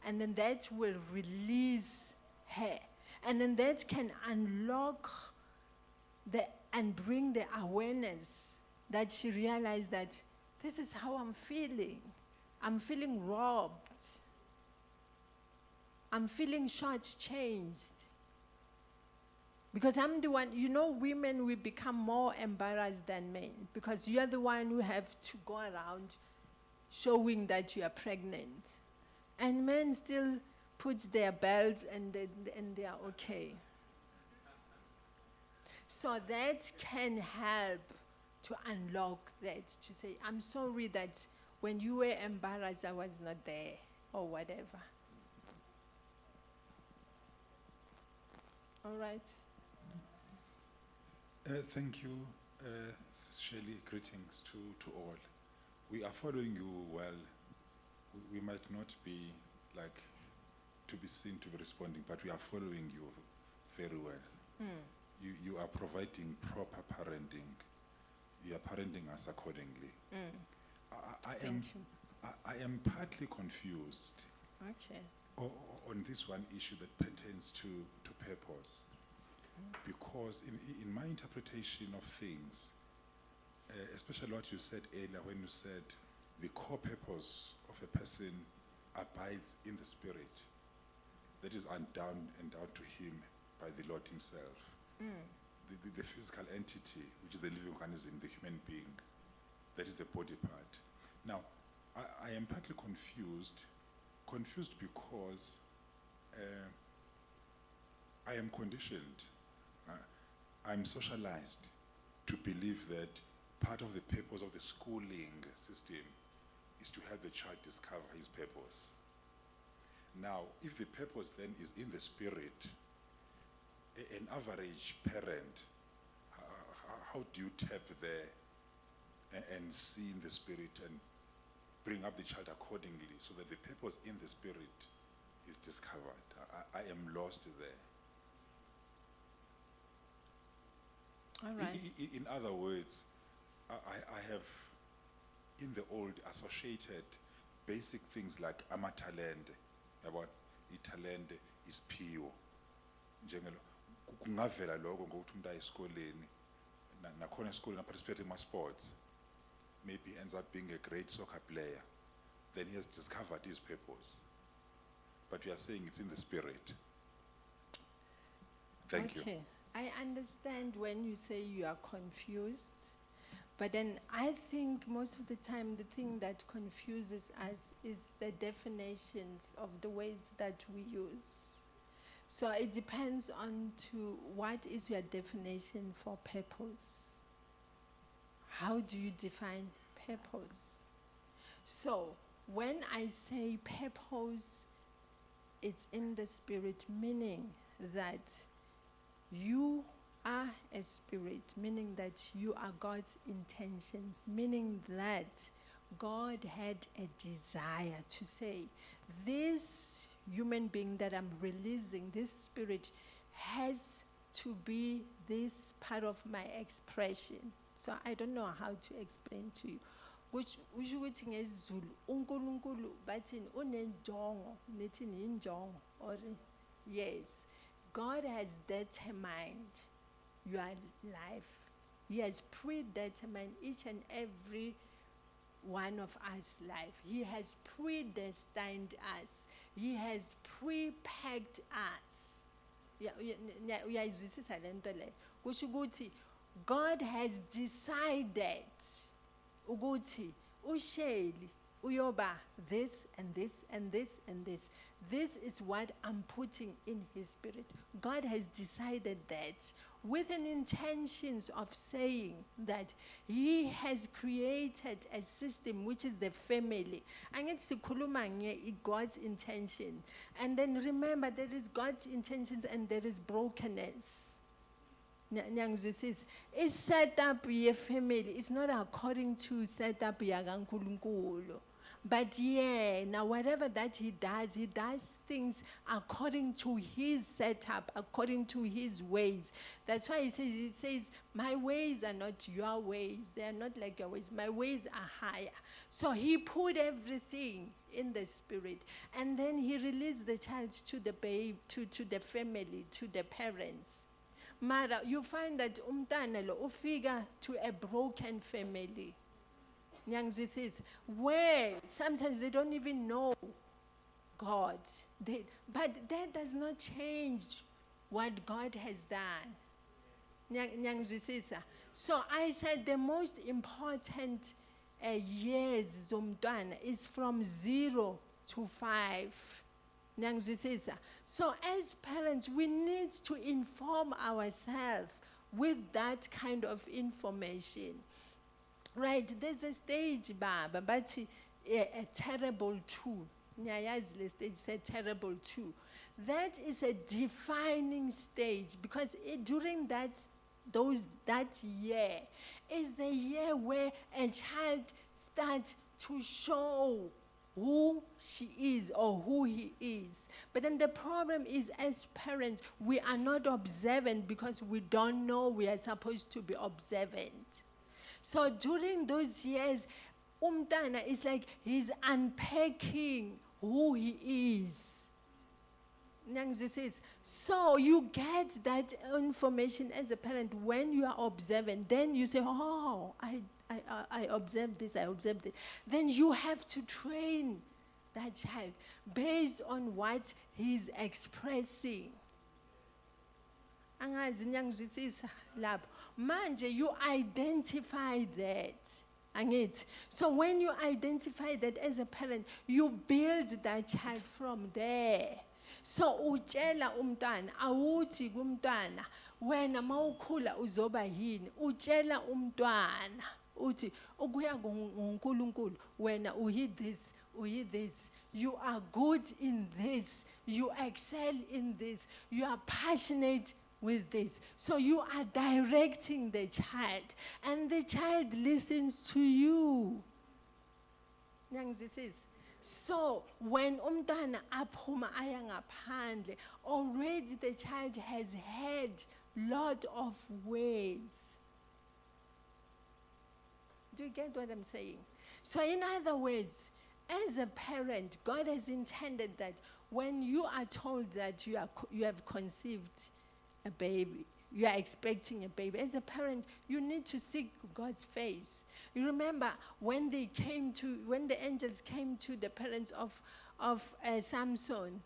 And then that will release her. And then that can unlock and bring the awareness that she realized that this is how I'm feeling. I'm feeling robbed. I'm feeling shortchanged. Because I'm the one, women, we become more embarrassed than men because you're the one who have to go around showing that you are pregnant. And men still put their belts and they are okay. So that can help to unlock that, to say, I'm sorry that when you were embarrassed, I was not there, or whatever. All right. Thank you, Shirley. Greetings to all. We are following you well. We might not be to be seen to be responding, but we are following you very well. You are providing proper parenting. You are parenting us accordingly. Thank you. I am partly confused Okay. on this one issue that pertains to purpose. Because in my interpretation of things, especially what you said earlier when you said the core purpose of a person abides in the spirit, that is endowed to him by the Lord himself. The physical entity, which is the living organism, the human being, that is the body part. Now, I am partly confused because I am conditioned, I'm socialized to believe that part of the purpose of the schooling system is to help the child discover his purpose. Now, if the purpose then is in the spirit, an average parent, how do you tap there and see in the spirit and bring up the child accordingly so that the purpose in the spirit is discovered? I am lost there. All right. In other words, I have in the old associated basic things like amatalende. About italende is pure. Kungavela lokho ngokuthi umuntu aye esikoleni nakhona esikoleni participate in sports, maybe ends up being a great soccer player, then he has discovered his purpose. But we are saying it's in the spirit. Thank you. Okay. I understand when you say you are confused, but then I think most of the time the thing that confuses us is the definitions of the words that we use. So it depends on to what is your definition for purpose. How do you define purpose? So when I say purpose, it's in the spirit, meaning that you are a spirit, meaning that you are God's intentions, meaning that God had a desire to say, this human being that I'm releasing, this spirit has to be this part of my expression. So I don't know how to explain to you. Which ngesiZulu uNkulunkulu bathini unenjongo nethini injongo or yes. God has determined your life. He has predetermined each and every one of us life. He has predestined us. He has prepacked us. Uyayizwisisa lento le. Kusho ukuthi God has decided ukuthi uSheli uyoba this and this and this and this. This is what I'm putting in his spirit. God has decided that with an intentions of saying that he has created a system which is the family. Angithi God's intention. And then remember, there is God's intentions and there is brokenness. Nyangizwisisa. Is set up ye family. It's not according to set up yakaNkulunkulu. But yeah, now whatever that he does things according to his setup, according to his ways. That's why he says, my ways are not your ways. They are not like your ways. My ways are higher. So he put everything in the spirit. And then he released the child to the babe, to the family, to the parents. Mara, you find that umntana lo ufika to a broken family. Nyangizwisisa, where sometimes they don't even know God. But that does not change what God has done. Nyangizwisisa. So I said the most important years zomntwana is from 0 to 5. Nyangizwisisa. So as parents, we need to inform ourselves with that kind of information. Right, there's a stage, Baba, but a terrible 2. Nyayazi le stage said terrible 2. That is a defining stage because during that year is the year where a child starts to show who she is or who he is. But then the problem is, as parents, we are not observant because we don't know we are supposed to be observant. So during those years, umntana is like he's unpacking who he is. So you get that information as a parent when you are observant. Then you say, oh, I observed this, I observed it. Then you have to train that child based on what he's expressing. Manje, you identify that. So when you identify that as a parent, you build that child from there. So utshela umntwana, awuthi kumntwana, wena mawukhula uzoba yini? Utshela umntwana, uthi ukuya ngoNkulunkulu, wena uyi this, you are good in this, you excel in this, you are passionate with this. So you are directing the child, and the child listens to you. So when umntwana aphuma aya ngaphandle, already the child has heard lot of words. Do you get what I'm saying? So in other words, as a parent, God has intended that when you are told that you have conceived a baby, you are expecting a baby. As a parent, you need to seek God's face. You remember when the angels came to the parents of Samson.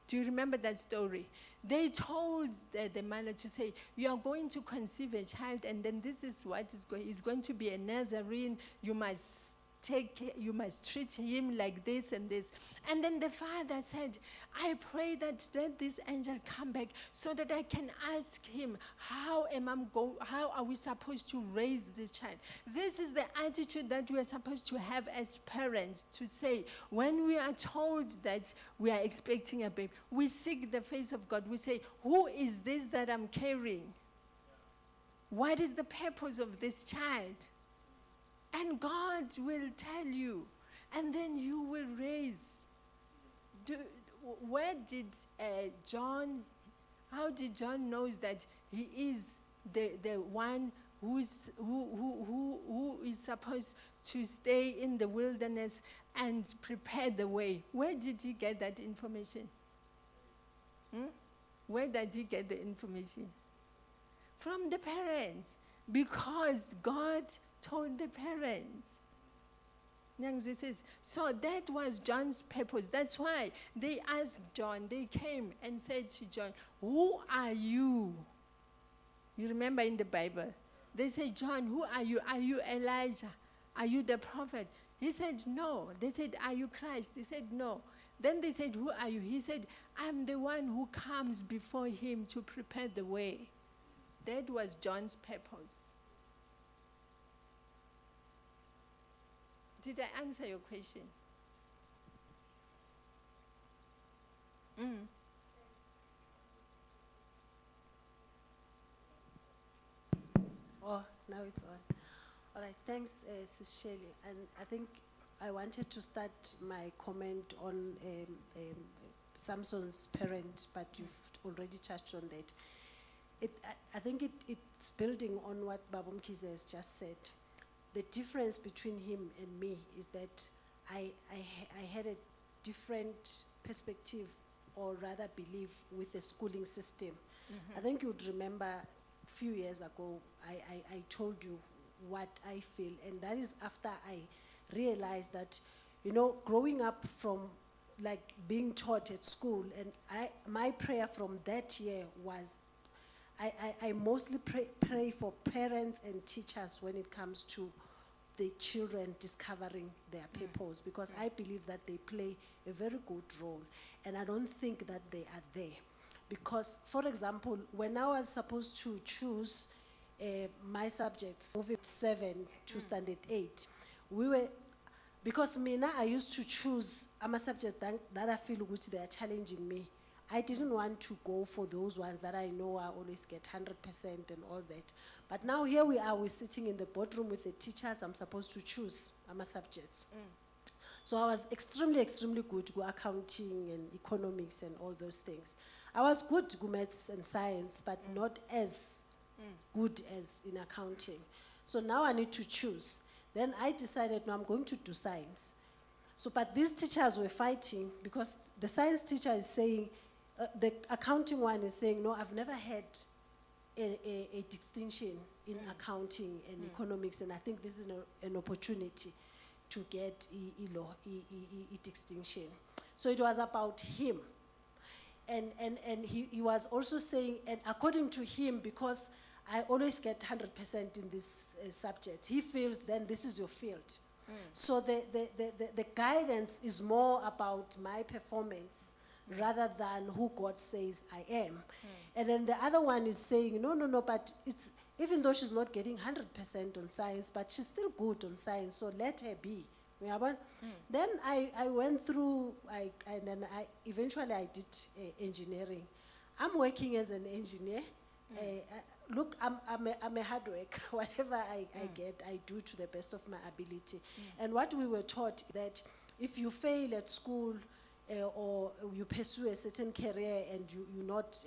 Do you remember that story? They told the mother to say, you are going to conceive a child, and then this is what is going to be a Nazarene. You must treat him like this and this. And then the father said, I pray that let this angel come back so that I can ask him, how are we supposed to raise this child? This is the attitude that we are supposed to have as parents, to say, when we are told that we are expecting a baby, we seek the face of God. We say, who is this that I'm carrying? What is the purpose of this child? And God will tell you, and then you will raise. How did John knows that he is the one who is supposed to stay in the wilderness and prepare the way? Where did he get that information? Where did he get the information? From the parents, because God told the parents. So that was John's purpose. That's why they asked John, they came and said to John, who are you? You remember in the Bible, they say, John, who are you? Are you Elijah? Are you the prophet? He said, no. They said, are you Christ? He said, no. Then they said, who are you? He said, I'm the one who comes before him to prepare the way. That was John's purpose. Did I answer your question? Oh, now it's on. All right, thanks, Sis Shelley. And I think I wanted to start my comment on Samson's parent, but you've already touched on that. I think it's building on what Babumkize has just said. The difference between him and me is that I had a different perspective, or rather belief, with the schooling system. I think you'd remember a few years ago, I told you what I feel, and that is after I realized that, you know, growing up from like being taught at school, and my prayer from that year was, I mostly pray for parents and teachers when it comes to the children discovering their purpose, because I believe that they play a very good role, and I don't think that they are there. Because, for example, when I was supposed to choose my subjects, moving 7 to standard 8, because I used to choose a subject that I feel which they are challenging me. I didn't want to go for those ones that I know I always get 100% and all that. But now here we are, we're sitting in the boardroom with the teachers. I'm supposed to choose my subjects. So I was extremely, extremely good with accounting and economics and all those things. I was good with maths and science, but not as good as in accounting. So now I need to choose. Then I decided, no, I'm going to do science. So, but these teachers were fighting, because the science teacher is saying, the accounting one is saying, no, I've never had a distinction in accounting and economics, and I think this is an opportunity to get a distinction. So it was about him. And he was also saying, and according to him, because I always get 100% in this subject, he feels then this is your field. So the guidance is more about my performance rather than who God says I am. And then the other one is saying, no, but it's, even though she's not getting 100% on science, but she's still good on science, so let her be. Then I went through, and then eventually I did engineering. I'm working as an engineer. Look, I'm a hard worker. Whatever I get, I do to the best of my ability. And what we were taught that if you fail at school or you pursue a certain career and you're not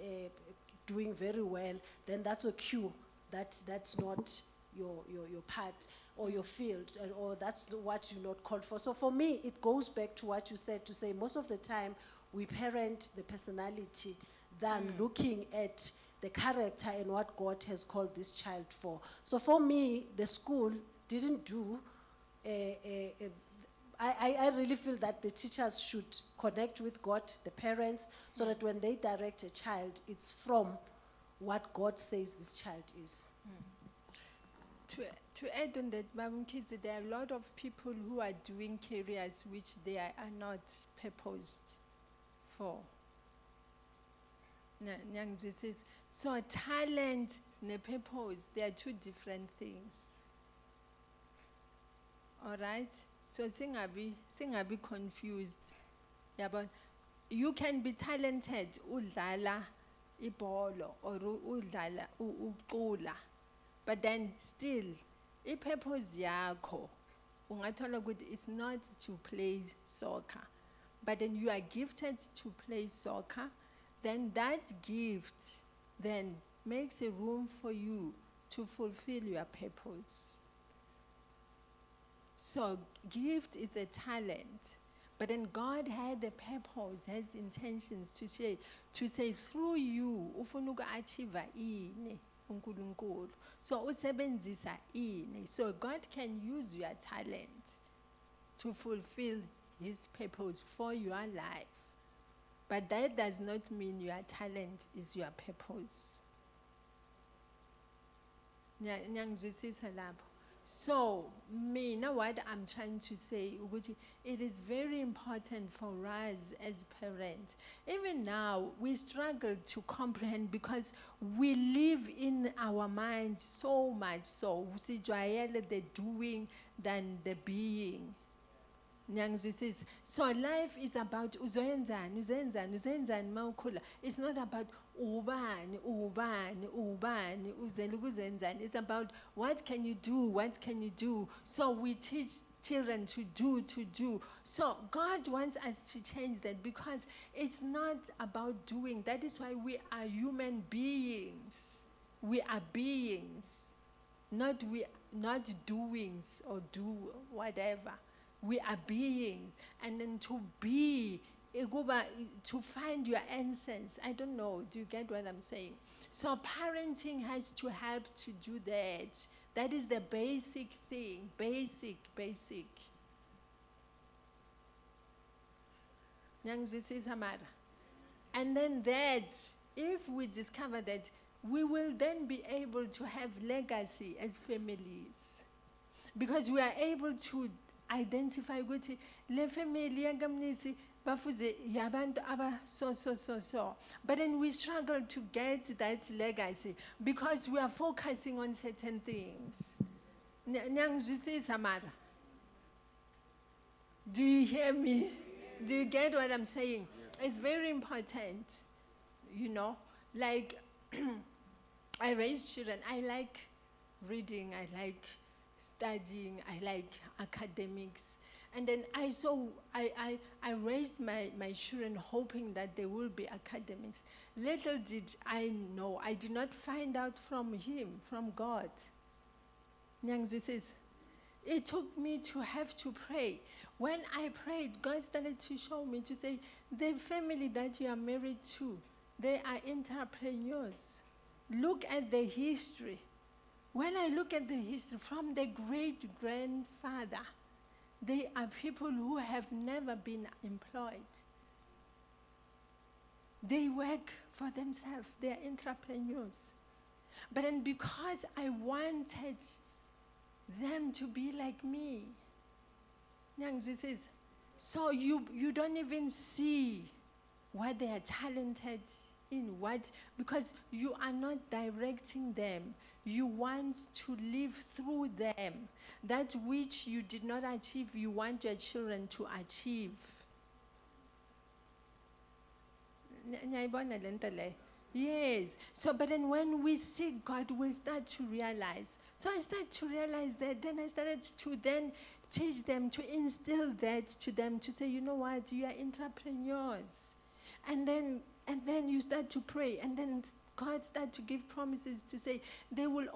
doing very well, then that's a cue. That's not your part or your field, or that's what you're not called for. So for me, it goes back to what you said, to say most of the time we parent the personality than looking at the character and what God has called this child for. So for me, the school didn't do, I really feel that the teachers should connect with God, the parents, so that when they direct a child, it's from what God says this child is. To add on that, Babumkize, there are a lot of people who are doing careers which they are not purposed for. So talent and purpose, they are two different things. All right? So singabi confused. Yeah, but you can be talented, udlala ibholo or udlala uqula. But then still, purpose yakho, ungathola ukuthi it's not to play soccer. But then you are gifted to play soccer, then that gift then makes a room for you to fulfill your purpose. So gift is a talent, but then God had a purpose, has intentions to say through you, ufuna uku-achieve ini uNkulunkulu. So usebenzisa ini. So God can use your talent to fulfill his purpose for your life. But that does not mean your talent is your purpose. Nyangizwisisa lapho. So, me, now what I'm trying to say, ukuthi, it is very important for us as parents. Even now, we struggle to comprehend because we live in our mind so much so, sijwayele the doing than the being. Nyangizwisisa. So life is about uzoyenzani, uzoyenzani, uzoyenzani mawukhula. It's not about ubani, ubani, ubani, uzele ukuzenzani. It's about what can you do, what can you do. So we teach children to do. So God wants us to change that because it's not about doing. That is why we are human beings. We are beings, not doings or do whatever. We are beings, and then to be, to find your essence. I don't know, do you get what I'm saying? So parenting has to help to do that. That is the basic thing, basic. Nyangizwisisa mara. And then that, if we discover that, we will then be able to have legacy as families. Because we are able to identify ukuthi le family yangamnisi bafuze yabantu aba so. But then we struggle to get that legacy because we are focusing on certain things. Nyangizwisisa mara. Do you hear me? Do you get what I'm saying? It's very important, you know, like I raise children. I like reading, I like studying, I like academics. And then I raised my children hoping that they will be academics. Little did I know, I did not find out from him, from God. Nyangizwisisa. It took me to have to pray. When I prayed, God started to show me, to say, the family that you are married to, they are entrepreneurs. Look at the history. When I look at the history from the great-grandfather, they are people who have never been employed. They work for themselves. They are entrepreneurs. But then because I wanted them to be like me, so you don't even see what they are talented in, because you are not directing them. You want to live through them. That which you did not achieve, you want your children to achieve. Yes. So, but then when we seek God, we'll start to realize. So I started to realize that. Then I started to then teach them, to instill that to them, to say, you know what, you are entrepreneurs. And then you start to pray, and then God started to give promises to say they will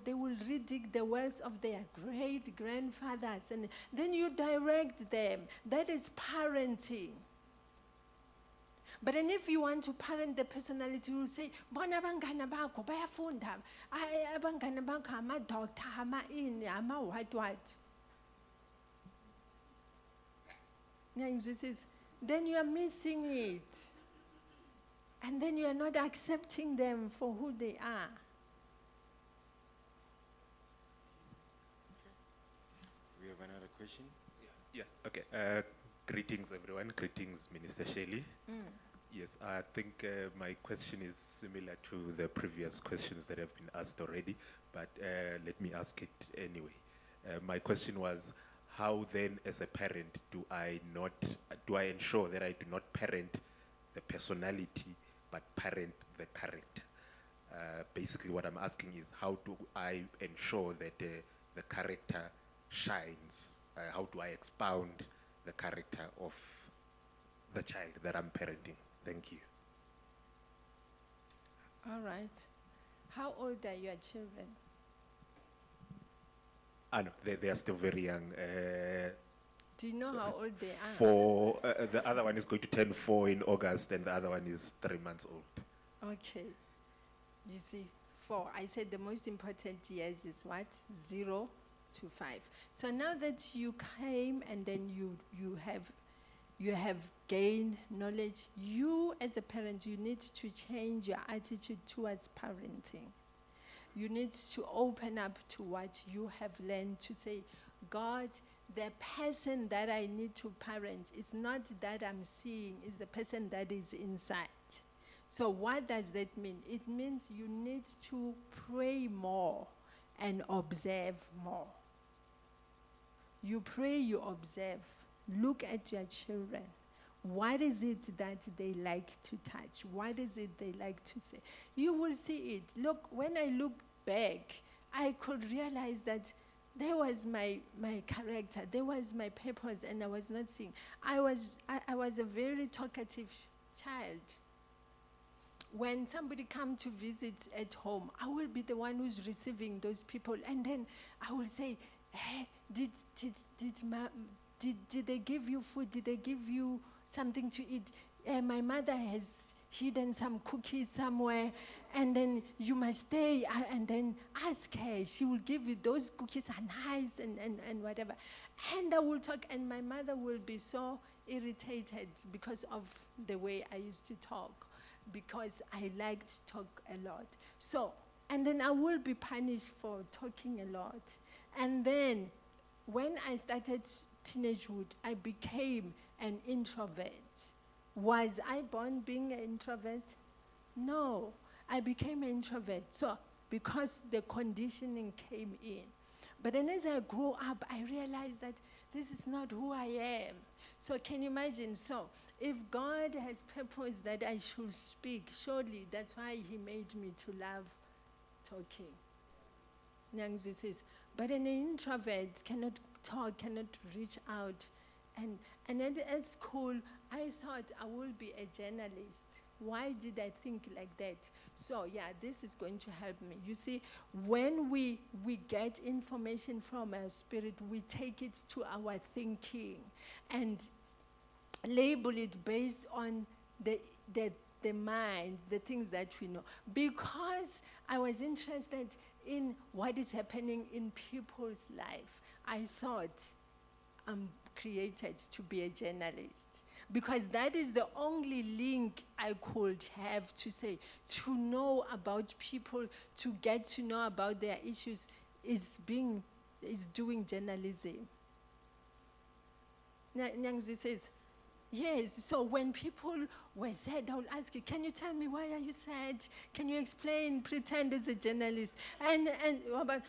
they will redig the wells of their great-grandfathers, and then you direct them. That is parenting. But then if you want to parent the personality, you will say, bona abangani bakho bayafunda, abangani bakho ama-doctor, ama-ini, ama-what. Then you are missing it. And then you are not accepting them for who they are. We have another question? Yeah. Okay. Greetings, everyone. Greetings, Minister Shelley. Yes, I think my question is similar to the previous questions that have been asked already, but let me ask it anyway. My question was, how then, as a parent, do I ensure that I do not parent the personality, but parent the character? Basically, what I'm asking is, how do I ensure that the character shines? How do I expound the character of the child that I'm parenting? Thank you. All right. How old are your children? No, they are still very young. Do you know how old they are? The other one is going to turn 4 in August, and the other one is 3 months old. Okay. You see, 4. I said the most important years is what? 0 to 5. So now that you came and then you have gained knowledge, you as a parent, you need to change your attitude towards parenting. you need to open up to what you have learned to say, God, the person that I need to parent is not that I'm seeing, it's the person that is inside. So what does that mean? It means you need to pray more and observe more. You pray, you observe. Look at your children. What is it that they like to touch? What is it they like to say? You will see it. Look, when I look back, I could realize that there was my character, there was my purpose, and I was not seeing. I was a very talkative child. When somebody come to visit at home, I will be the one who's receiving those people, and then I will say, hey, did they give you food? Did they give you something to eat? My mother has hidden some cookies somewhere, and then you must stay and then ask her. She will give you, those cookies are nice and whatever. And I will talk, and my mother will be so irritated because of the way I used to talk, because I liked to talk a lot. So, and then I will be punished for talking a lot. And then when I started teenagehood, I became an introvert. Was I born being an introvert? No, I became an introvert. So, because the conditioning came in. But then as I grew up, I realized that this is not who I am. So can you imagine? So if God has purpose that I should speak, surely that's why he made me to love talking. Nyangzi says, but an introvert cannot talk, cannot reach out. And at school, I thought I would be a journalist. Why did I think like that? So yeah, this is going to help me. You see, when we get information from our spirit, we take it to our thinking and label it based on the mind, the things that we know. Because I was interested in what is happening in people's life, I thought I'm created to be a journalist. Because that is the only link I could have to say, to know about people, to get to know about their issues, is doing journalism. Nyangzi says, yes, so when people were sad, I would ask you, can you tell me why are you sad? Can you explain, pretend as a journalist?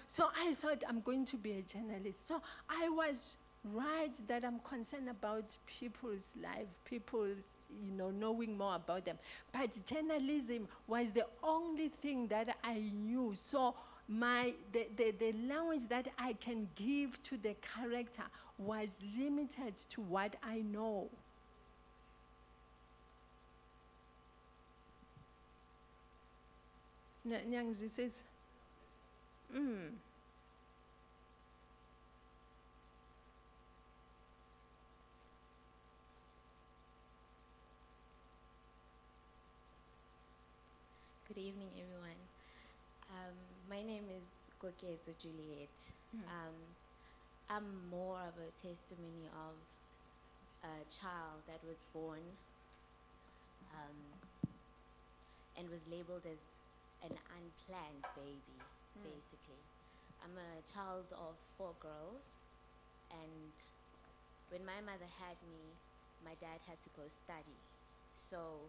So I thought I'm going to be a journalist. So I was right that I'm concerned about people's life, people, knowing more about them. But journalism was the only thing that I knew. So the language that I can give to the character was limited to what I know. Nyangzi says, Good evening, everyone. My name is Koketso Juliet. I'm more of a testimony of a child that was born and was labeled as an unplanned baby, basically. I'm a child of 4 girls, and when my mother had me, my dad had to go study. So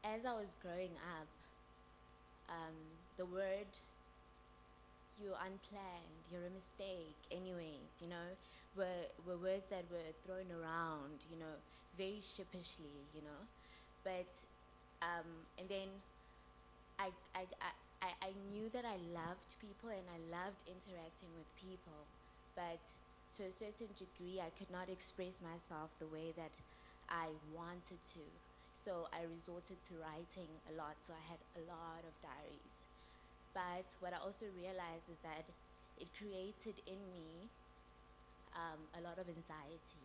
as I was growing up, the word, you're unplanned, you're a mistake, anyways, were words that were thrown around, very sheepishly, But, and then I knew that I loved people and I loved interacting with people, but to a certain degree, I could not express myself the way that I wanted to. So I resorted to writing a lot, so I had a lot of diaries. But what I also realized is that it created in me a lot of anxiety.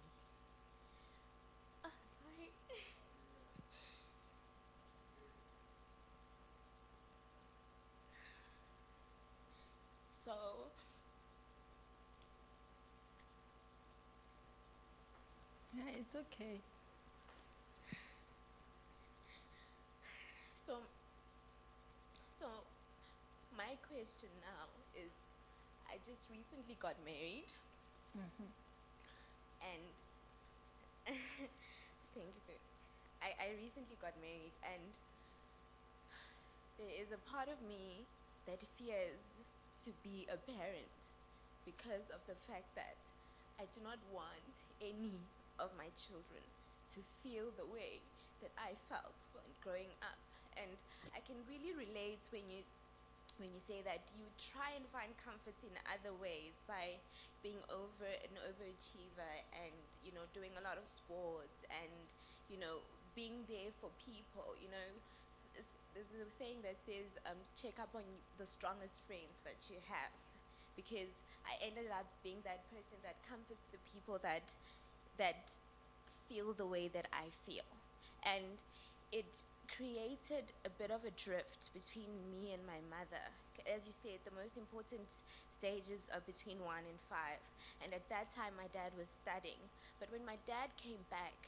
Oh, sorry. So, yeah, it's okay. So question now is, I just recently got married, and thank you. I recently got married, and there is a part of me that fears to be a parent because of the fact that I do not want any of my children to feel the way that I felt when growing up. And I can really relate when you say that you try and find comfort in other ways by being an overachiever and, you know, doing a lot of sports and, you know, being there for people, you know. There's a saying that says, check up on the strongest friends that you have. Because I ended up being that person that comforts the people that feel the way that I feel. And it created a bit of a drift between me and my mother. As you said, the most important stages are between 1 and 5. And at that time, my dad was studying. But when my dad came back,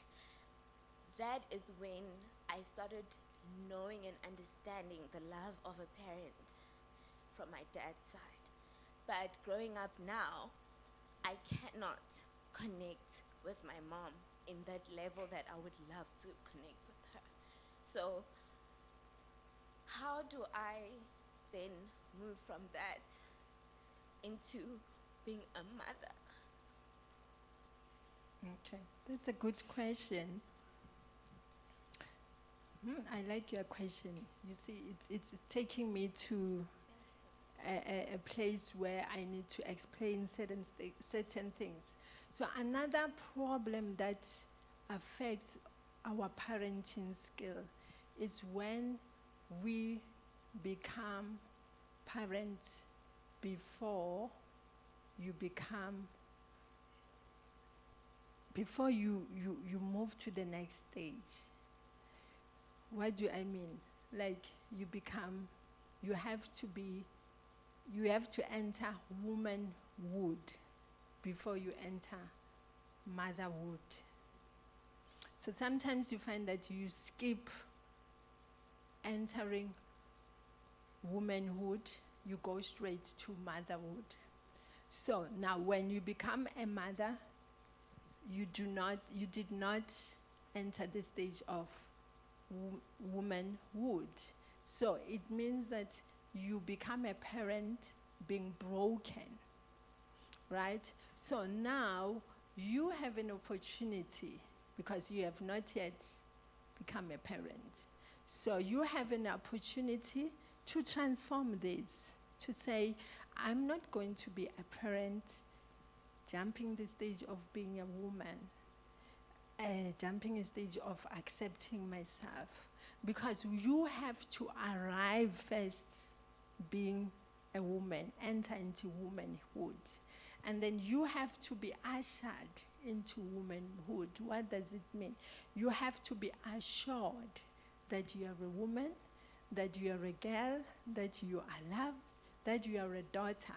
that is when I started knowing and understanding the love of a parent from my dad's side. But growing up now, I cannot connect with my mom in that level that I would love to connect with her. So how do I then move from that into being a mother? Okay, that's a good question. I like your question. You see, it's taking me to a place where I need to explain certain things. So another problem that affects our parenting skill is when we become parents before you move to the next stage. What do I mean? Like you have to enter womanhood before you enter motherhood. So sometimes you find that you skip entering womanhood, you go straight to motherhood. So now when you become a mother, you did not enter the stage of womanhood. So it means that you become a parent being broken, right? So now you have an opportunity because you have not yet become a parent. So you have an opportunity to transform this, to say, I'm not going to be a parent jumping the stage of being a woman, jumping a stage of accepting myself, because you have to arrive first being a woman, enter into womanhood, and then you have to be ushered into womanhood. What does it mean? You have to be assured that you are a woman, that you are a girl, that you are loved, that you are a daughter.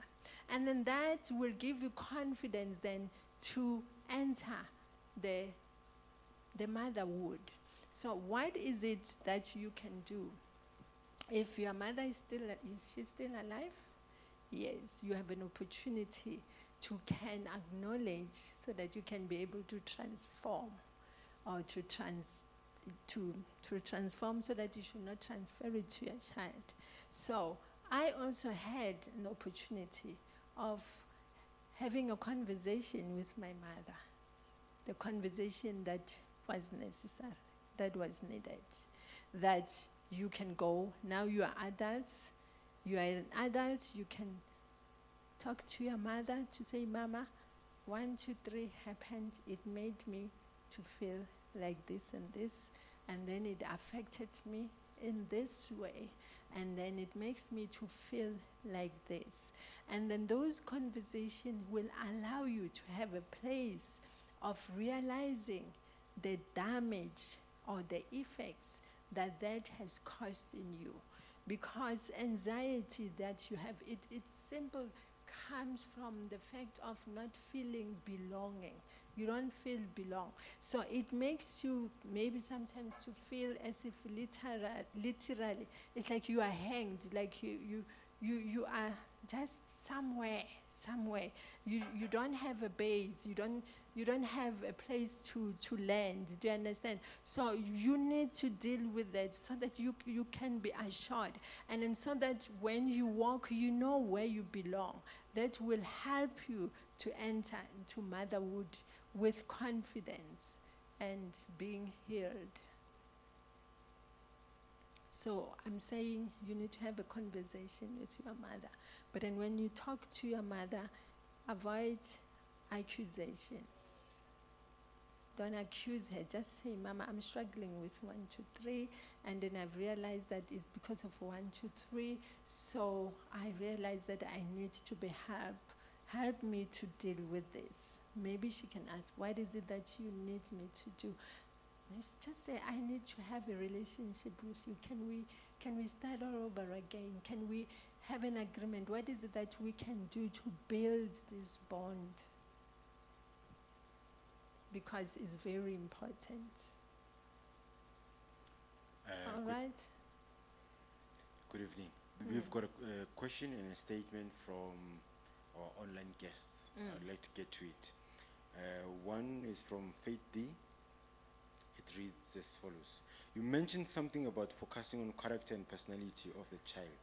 And then that will give you confidence then to enter the motherhood. So what is it that you can do? If your mother is she still alive? Yes, you have an opportunity to can acknowledge so that you can be able to transform or to transform so that you should not transfer it to your child. So I also had an opportunity of having a conversation with my mother, the conversation that was necessary, that was needed, that you can go, now you are adults, you are an adult, you can talk to your mother to say, Mama, 1, 2, 3 happened, it made me to feel like this, and then it affected me in this way, and then it makes me to feel like this. And then those conversations will allow you to have a place of realizing the damage or the effects that has caused in you. Because anxiety that you have, it's simple, comes from the fact of not feeling belonging. You don't feel belong. So it makes you maybe sometimes to feel as if literally, it's like you are hanged, like you are just somewhere. You don't have a base. You don't have a place to land. Do you understand? So you need to deal with that so that you can be assured, and then so that when you walk, you know where you belong. That will help you to enter into motherhood with confidence and being heard. So I'm saying you need to have a conversation with your mother. But then when you talk to your mother, avoid accusations. Don't accuse her. Just say, Mama, I'm struggling with 1, 2, 3. And then I've realized that it's because of 1, 2, 3. So I realized that I need to be helped. Help me to deal with this. Maybe she can ask, what is it that you need me to do? Let's just say, I need to have a relationship with you. Can we start all over again? Can we have an agreement? What is it that we can do to build this bond? Because it's very important. All right? Good evening. We've got a question and a statement from our online guests. I'd like to get to it. One is from Faith D. It reads as follows. You mentioned something about focusing on character and personality of the child.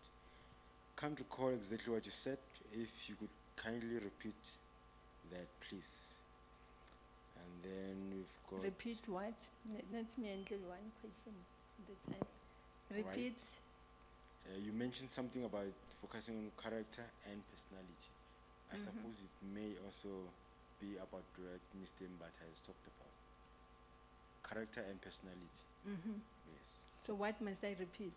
Can't recall exactly what you said. If you could kindly repeat that, please. And then we've got... Repeat what? Let me handle one question at a time. Repeat. Right. You mentioned something about focusing on character and personality. I suppose it may also be about what Mr. Mbata has talked about. Character and personality. Yes. So what must I repeat?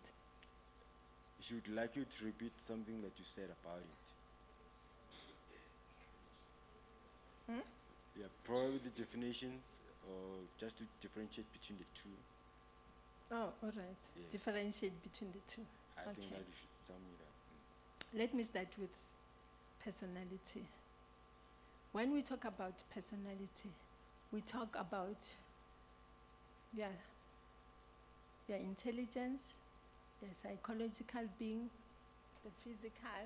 She would like you to repeat something that you said about it. Yeah, probably the definitions, or just to differentiate between the two. Oh, all right. Yes. Differentiate between the two. I think Okay. that you should sum it up. Let me start with personality. When we talk about personality, we talk about your intelligence, your psychological being, the physical,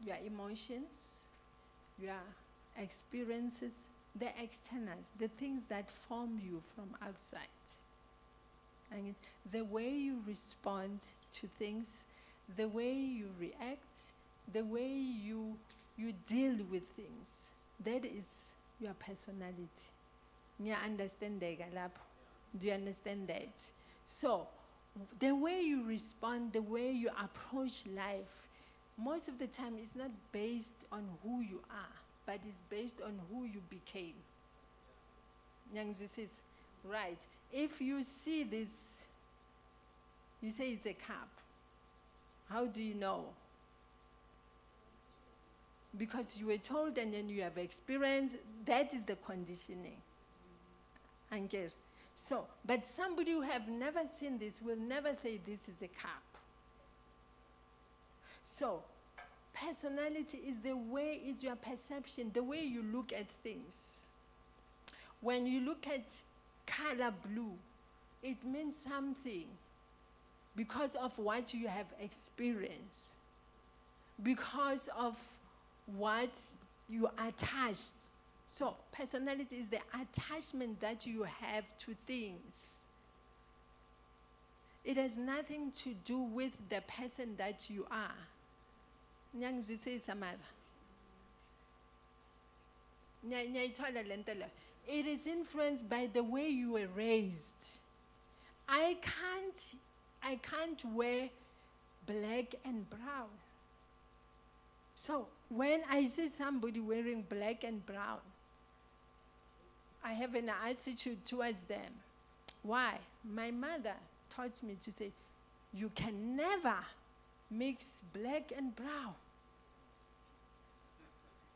your emotions, your experiences, the externals, the things that form you from outside. And the way you respond to things, the way you react, the way you deal with things, that is your personality. Do you understand that? Do you understand that? So, the way you respond, the way you approach life, most of the time is not based on who you are, but it's based on who you became. Young Jesus, right. If you see this, you say it's a cup. How do you know? Because you were told and then you have experienced, that is the conditioning. Anger. So, but somebody who have never seen this will never say this is a cup. So, personality is is your perception, the way you look at things. When you look at color blue, it means something because of what you have experienced, because of what you attached. So, personality is the attachment that you have to things. It has nothing to do with the person that you are. It is influenced by the way you were raised. I can't wear black and brown. So, when I see somebody wearing black and brown, I have an attitude towards them. Why? My mother taught me to say, you can never mix black and brown.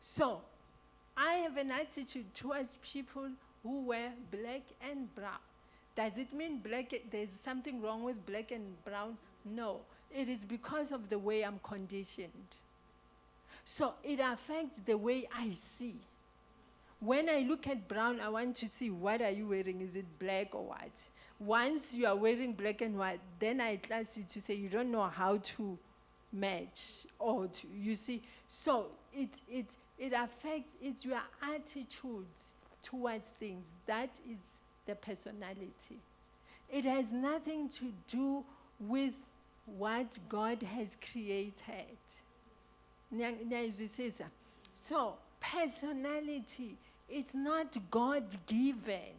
So, I have an attitude towards people who wear black and brown. Does it mean there's something wrong with black and brown? No. It is because of the way I'm conditioned. So it affects the way I see. When I look at brown, I want to see what are you wearing? Is it black or what? Once you are wearing black and white, then I class you to say you don't know how to match or to, you see, so it affects, it's your attitude towards things. That is the personality. It has nothing to do with what God has created. Nyayizwisisa? So, personality, it's not God-given.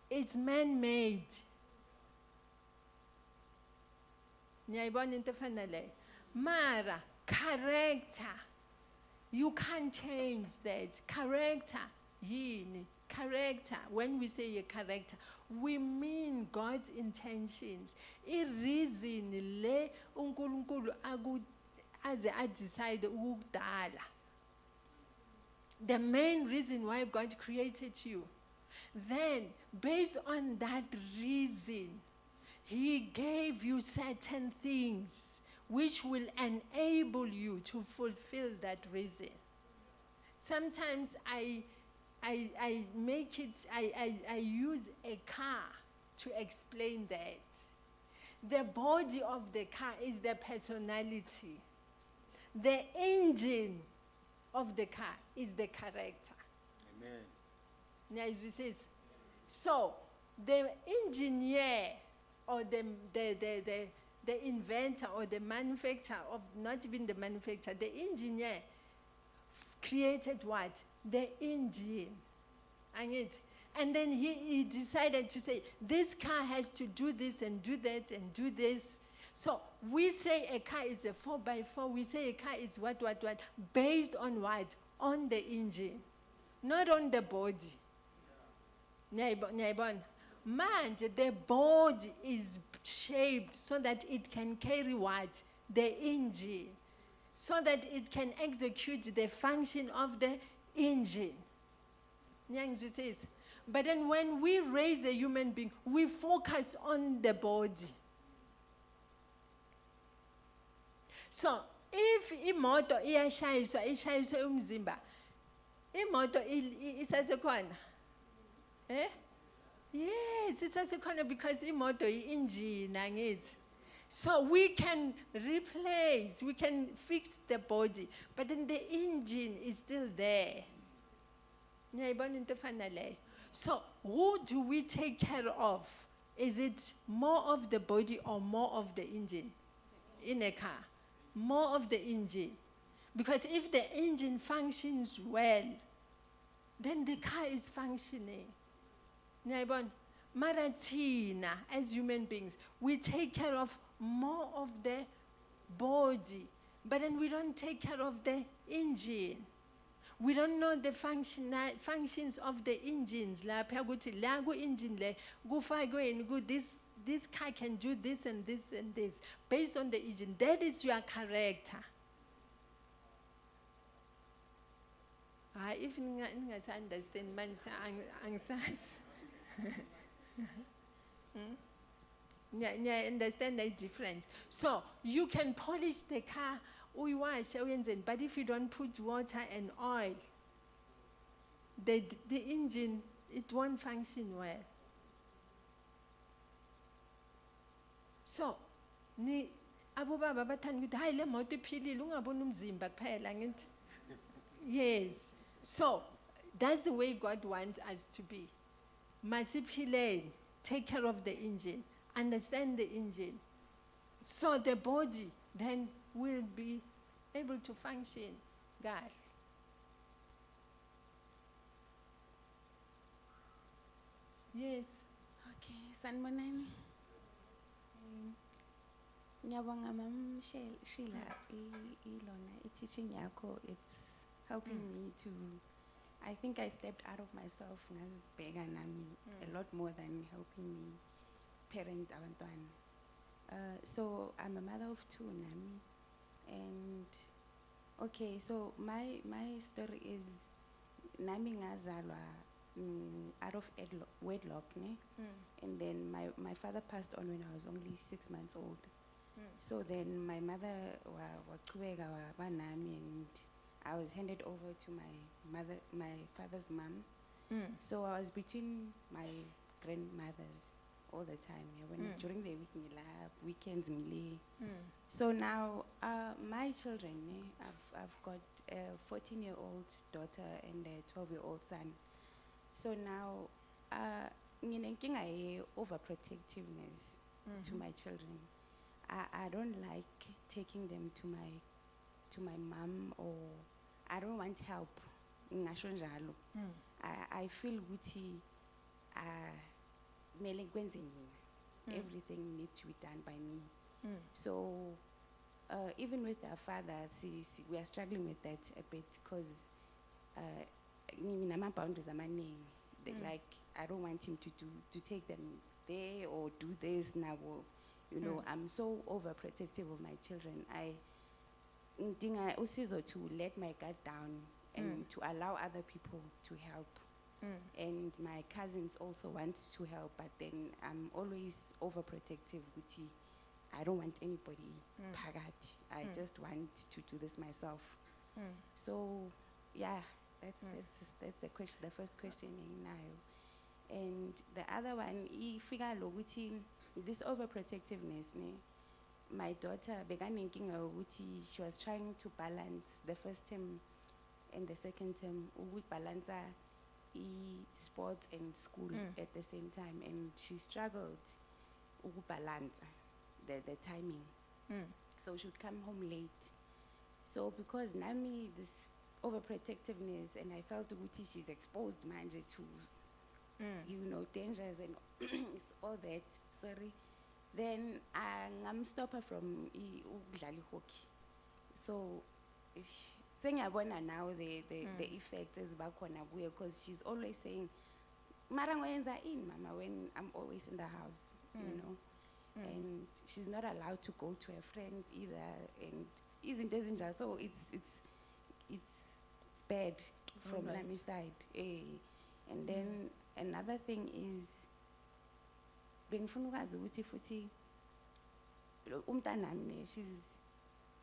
It's man-made. Niyayibona into efana leyo? Mara, character, you can't change that. Character, yini? Character, when we say a character, we mean God's intentions. I reason le uNkulunkulu aze decide ukudala. The main reason why God created you. Then, based on that reason, He gave you certain things which will enable you to fulfill that reason. Sometimes I make it, I use a car to explain that. The body of the car is the personality. The engine of the car is the character. Amen. Now, as it says, so the engineer or the inventor or the manufacturer of, not even the manufacturer, the engineer created what? The engine. And then he decided to say, this car has to do this and do that and do this. So we say a car is a 4x4, we say a car is what, based on what? On the engine, not on the body. Nyayibona? Manje, the body is shaped so that it can carry what? The engine. So that it can execute the function of the engine. Says, but then when we raise a human being, we focus on the body. So, if imoto ishayiswa umzimba, imoto isasekhona. Eh? Yes, isasekhona because imoto i-engine angithi. So we can replace, we can fix the body, but then the engine is still there. Niyayibona into efana leyo? So who do we take care of? Is it more of the body or more of the engine? In a car, more of the engine. Because if the engine functions well, then the car is functioning. Niyayibona? Mara thina, as human beings, we take care of more of the body, but then we don't take care of the engine. We don't know the functions of the engines. La engine le this car can do this and this and this based on the engine. That is your character. If you understand, man, I understand the difference. So you can polish the car, but if you don't put water and oil, the engine, it won't function well. So, yes. So that's the way God wants us to be. Masiphileni, take care of the engine, understand the engine. So the body then will be able to function. God. Yes. Okay, sanibonani. Ngiyabonga Mam Sheila ilona teaching yakho, it's helping me to, I think I stepped out of myself ngazibheka nami a lot more than helping me parent abantwana. So I'm a mother of 2 nami, and okay, so my story is nami ngazalwa out of wedlock, ne? And then my father passed on when I was only 6 months old. So then my mother waqhubeka waba nami, and I was handed over to my father's mom. So I was between my grandmothers all the time. During the week, weekends, So now, my children, I've got a 14-year-old daughter and a 12-year-old son. So now, overprotectiveness to my children. I don't like taking them to my mom, or I don't want help. I feel guilty. Everything needs to be done by me. So even with our father, we are struggling with that a bit, because my boundaries are they're like, I don't want him to take them there or do this now. Or, I'm so overprotective of my children. I also to let my guard down and to allow other people to help. And my cousins also want to help, but then I'm always overprotective. I don't want anybody pagati. I just want to do this myself. So, yeah, that's the question. The first question now, and the other one, this overprotectiveness. My daughter began thinking she was trying to balance the first term and the second term. Balance sports and school at the same time, and she struggled balance the timing. So she would come home late. So because Nami, this overprotectiveness, and I felt she's exposed manje to dangers and it's all that. Sorry. Then I'm stop her from ukudlala hockey. So sengiyabona now the effect is back on Abuya, because she's always saying, "Mara ngoyenza in mama," when I'm always in the house, and she's not allowed to go to her friends either, and isn't. So it's bad from Lami's side. And then another thing is, bengifuna ukwazi ukuthi futhi umntanami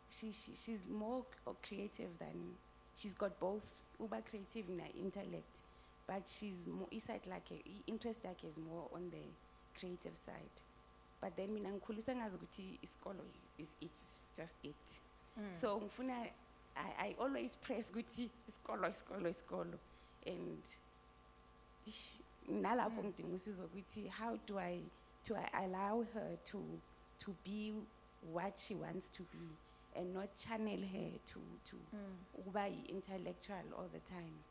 she's more creative than, she's got both uber creative and intellect, but she's more interest like is more on the creative side. But then mina ngikhulisa ngazi ukuthi isikolo it's just it. So ngifuna I always press ukuthi isikolo, and nalapho ngidinga usizo ukuthi how do I allow her to be what she wants to be, and not channel her to ukuba intellectual all the time.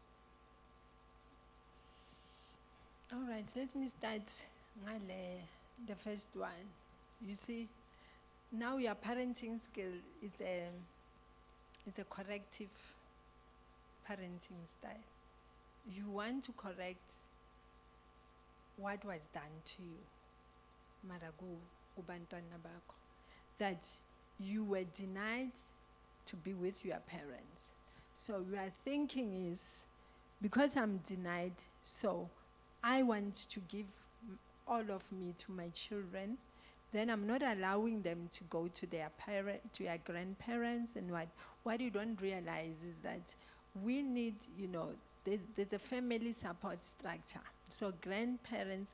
All right, let me start the first one. You see, now your parenting skill is a corrective parenting style. You want to correct what was done to you, maragu ubantwana bakho, that you were denied to be with your parents. So your thinking is, because I'm denied, so I want to give all of me to my children, then I'm not allowing them to go to their grandparents. And what you don't realize is that we need, there's a family support structure. So grandparents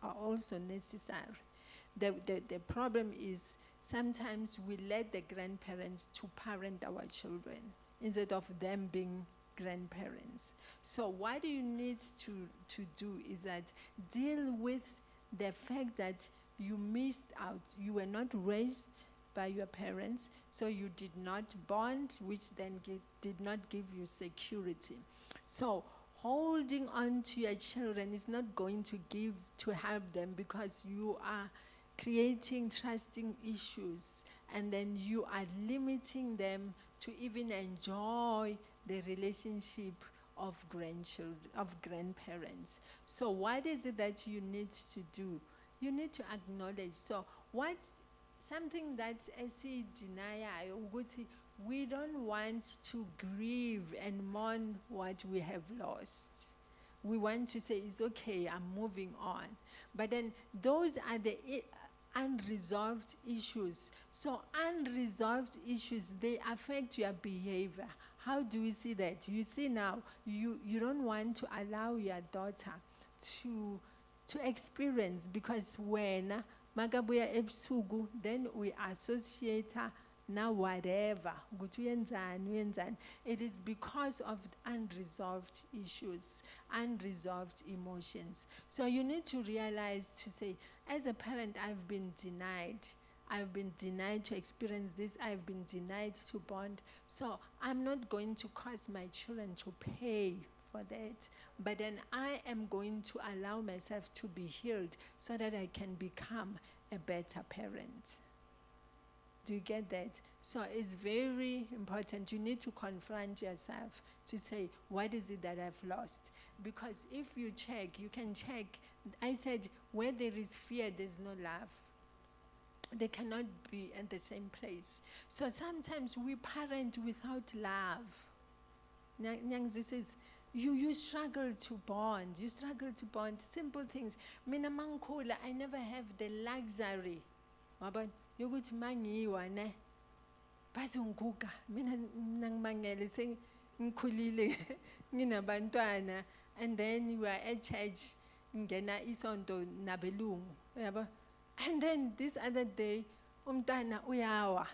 are also necessary. The problem is sometimes we let the grandparents to parent our children instead of them being grandparents. So what you need to do is that deal with the fact that you missed out. You were not raised by your parents, so you did not bond, which then did not give you security. So holding on to your children is not going to help them, because you are creating trusting issues, and then you are limiting them to even enjoy the relationship of grandparents. So what is it that you need to do? You need to acknowledge. So something that I see denial, we don't want to grieve and mourn what we have lost. We want to say, it's okay, I'm moving on. But then those are the unresolved issues. So unresolved issues, they affect your behavior. How do we see that? You see now, you don't want to allow your daughter to to experience, because when magabuya ebusuku, then we associate her now whatever. It is because of unresolved issues, unresolved emotions. So you need to realize to say, as a parent, I've been denied. I've been denied to experience this. I've been denied to bond. So I'm not going to cause my children to pay for that. But then I am going to allow myself to be healed so that I can become a better parent. Do you get that? So it's very important. You need to confront yourself to say, what is it that I've lost? Because if you check, you can check. I said, where there is fear, there's no love. They cannot be in the same place. So sometimes we parent without love. Nyangzi says, you struggle to bond. You struggle to bond. Simple things. Mina mankhula, I never have the luxury. But yokuthi mangiwa ne bazonguga mina nangimangele sengikhulile nginabantwana, and then we are at church ngena isonto nabelungu yabo, and then this other day umntana uyawa,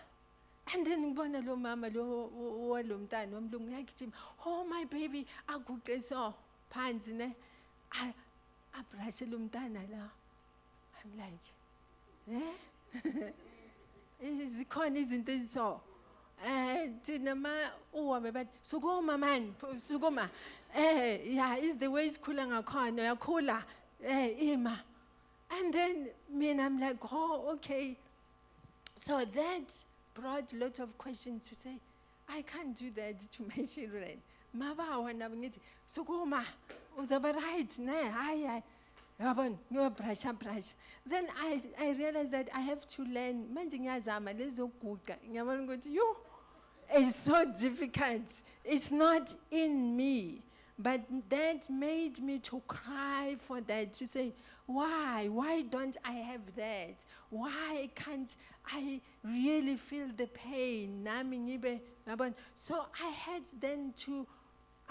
and then ngibona lo mama lo walomntana womlungu yakijima, oh my baby aguqe so phansi ne abrashe lo mntana la. I'm like, zikhona izinto eziso thina ma uwame bathi sukuma man sukuma yeah, is the way sikhula ngakhona yakhula ima, and then I'm like, oh okay. So that brought a lot of questions to say, I can't do that to my children. Mabawa nabo ngithi sukuma uzoba right ne hayi. Then I realized that I have to learn. It's so difficult. It's not in me. But that made me to cry for that, to say, why? Why don't I have that? Why can't I really feel the pain? So I had then to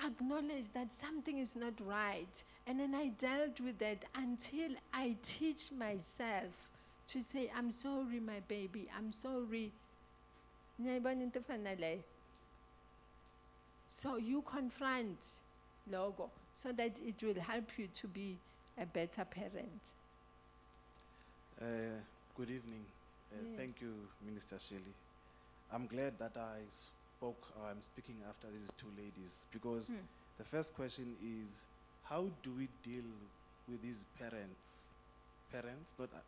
acknowledge that something is not right. And then I dealt with that until I teach myself to say, I'm sorry, my baby, I'm sorry. So you confront logo so that it will help you to be a better parent. Good evening. Yes. Thank you, Minister Shelley. I'm glad that I'm speaking after these two ladies, because the first question is, how do we deal with these parents,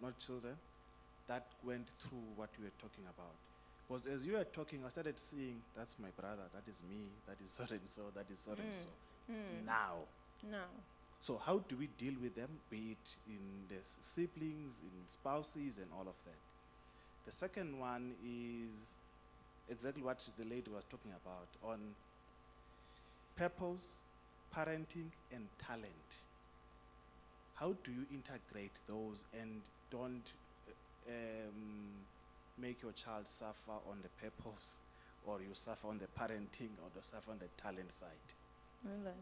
not children, that went through what you were talking about? Because as you were talking, I started seeing, that's my brother, that is me, that is so and so, that is so and so. Now. So how do we deal with them, be it in the siblings, in spouses, and all of that? The second one is exactly what the lady was talking about on purpose, parenting, and talent. How do you integrate those and don't make your child suffer on the purpose, or you suffer on the parenting, or you suffer on the talent side? All right.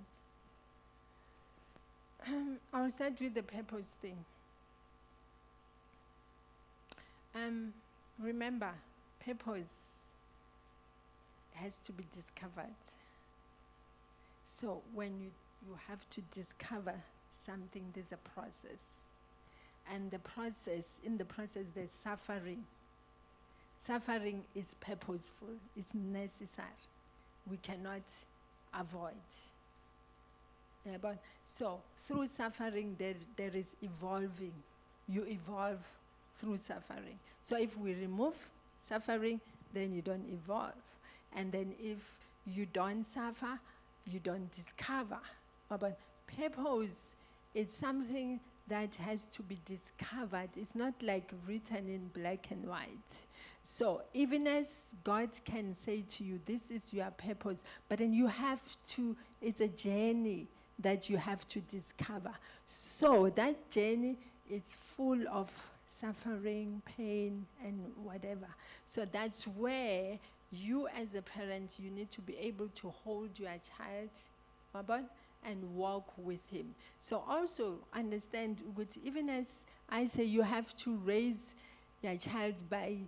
I'll start with the purpose thing. Remember, purpose has to be discovered. So when you have to discover something, there's a process. And in the process, there's suffering. Suffering is purposeful, it's necessary. We cannot avoid. Yeah, but so through suffering, there is evolving. You evolve through suffering. So if we remove suffering, then you don't evolve. And then if you don't suffer, you don't discover. But purpose is something that has to be discovered. It's not like written in black and white. So even as God can say to you, this is your purpose, but then you have to, it's a journey that you have to discover. So that journey is full of suffering, pain, and whatever. So that's where you as a parent, you need to be able to hold your child and walk with him. So also understand, ukuthi even as I say, you have to raise your child by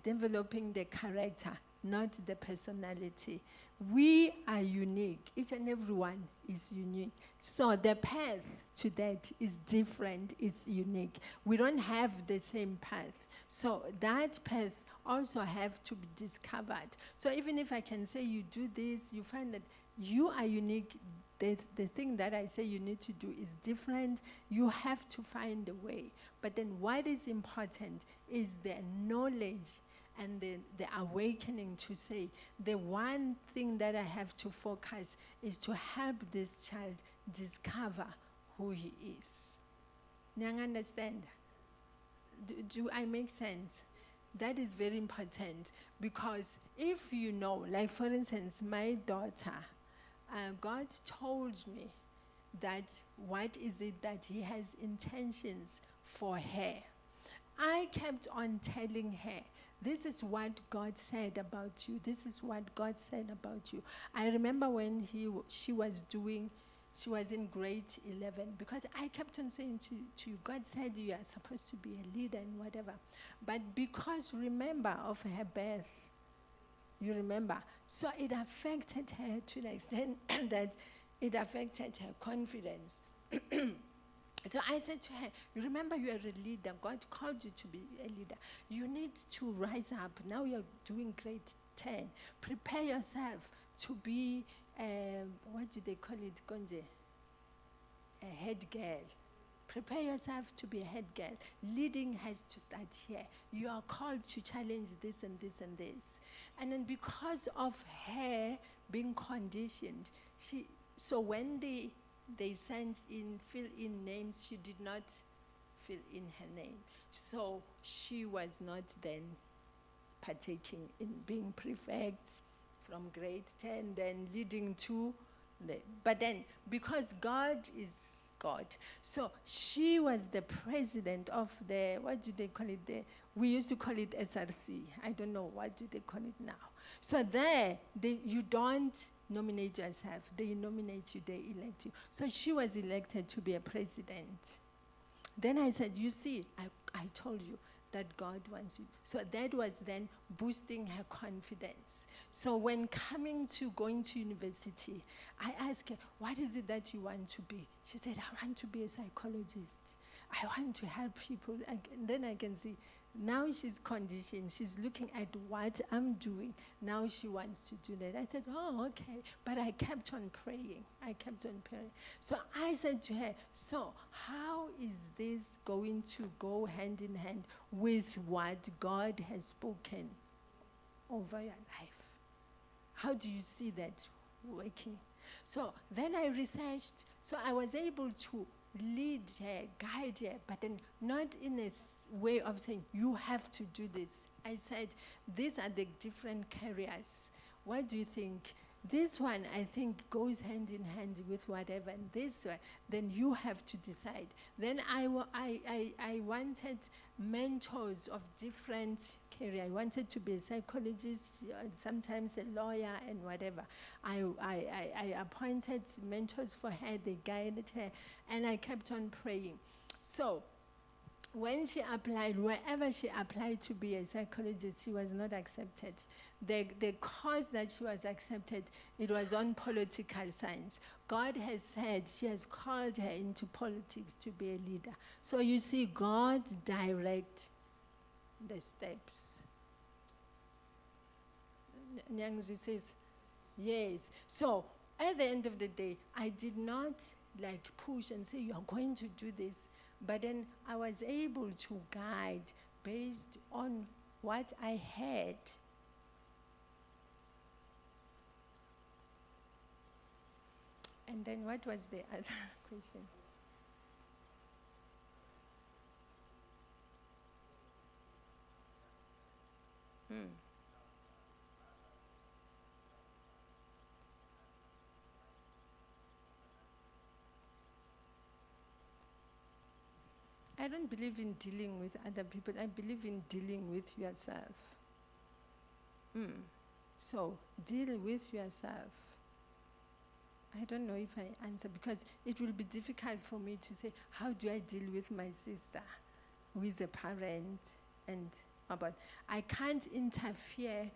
developing the character, not the personality. We are unique. Each and every one is unique. So the path to that is different, it's unique. We don't have the same path. So that path also have to be discovered. So even if I can say you do this, you find that you are unique. The thing that I say you need to do is different. You have to find a way. But then what is important is the knowledge and the awakening to say, the one thing that I have to focus is to help this child discover who he is. Nyang, understand? Do I make sense? That is very important, because if you know, like for instance, my daughter, God told me that what is it that he has intentions for her. I kept on telling her, this is what God said about you. This is what God said about you. I remember when she was in grade 11, because I kept on saying to you, God said you are supposed to be a leader and whatever. But because, remember, of her birth, you remember, so it affected her to the extent that it affected her confidence. So I said to her, you remember you are a leader. God called you to be a leader. You need to rise up. Now you're doing grade 10. Prepare yourself to be, what do they call it, Konje? A head girl. Prepare yourself to be a head girl. Leading has to start here. You are called to challenge this and this and this. And then because of her being conditioned, so when they sent in, fill in names, she did not fill in her name. So she was not then partaking in being prefect from grade 10, then leading to but then because God is God, so she was the president of the, what do they call it, we used to call it SRC. I don't know, what do they call it now? So there, you don't nominate yourself. They nominate you, they elect you. So she was elected to be a president. Then I said, you see, I told you that God wants you. So that was then boosting her confidence. So when going to university, I asked her, what is it that you want to be? She said, I want to be a psychologist. I want to help people. And then I can see, now she's conditioned. She's looking at what I'm doing. Now she wants to do that. I said, oh, okay. But I kept on praying. So I said to her, so how is this going to go hand in hand with what God has spoken over your life? How do you see that working? So then I researched. So I was able to lead her, guide her, but then not in a way of saying, you have to do this. I said, these are the different careers. What do you think? This one, I think, goes hand in hand with whatever, and this one, then you have to decide. Then I wanted mentors of different career. I wanted to be a psychologist, sometimes a lawyer, and whatever. I appointed mentors for her, they guided her, and I kept on praying. So when she applied, wherever she applied to be a psychologist, she was not accepted. The course that she was accepted, it was on political science. God has said, she has called her into politics to be a leader. So you see, God directs the steps. Nyangzi says, yes. So at the end of the day, I did not like push and say, you are going to do this. But then I was able to guide based on what I had. And then what was the other question? I don't believe in dealing with other people. I believe in dealing with yourself. So, deal with yourself. I don't know if I answer, because it will be difficult for me to say, how do I deal with my sister who is a parent, and about, I can't interfere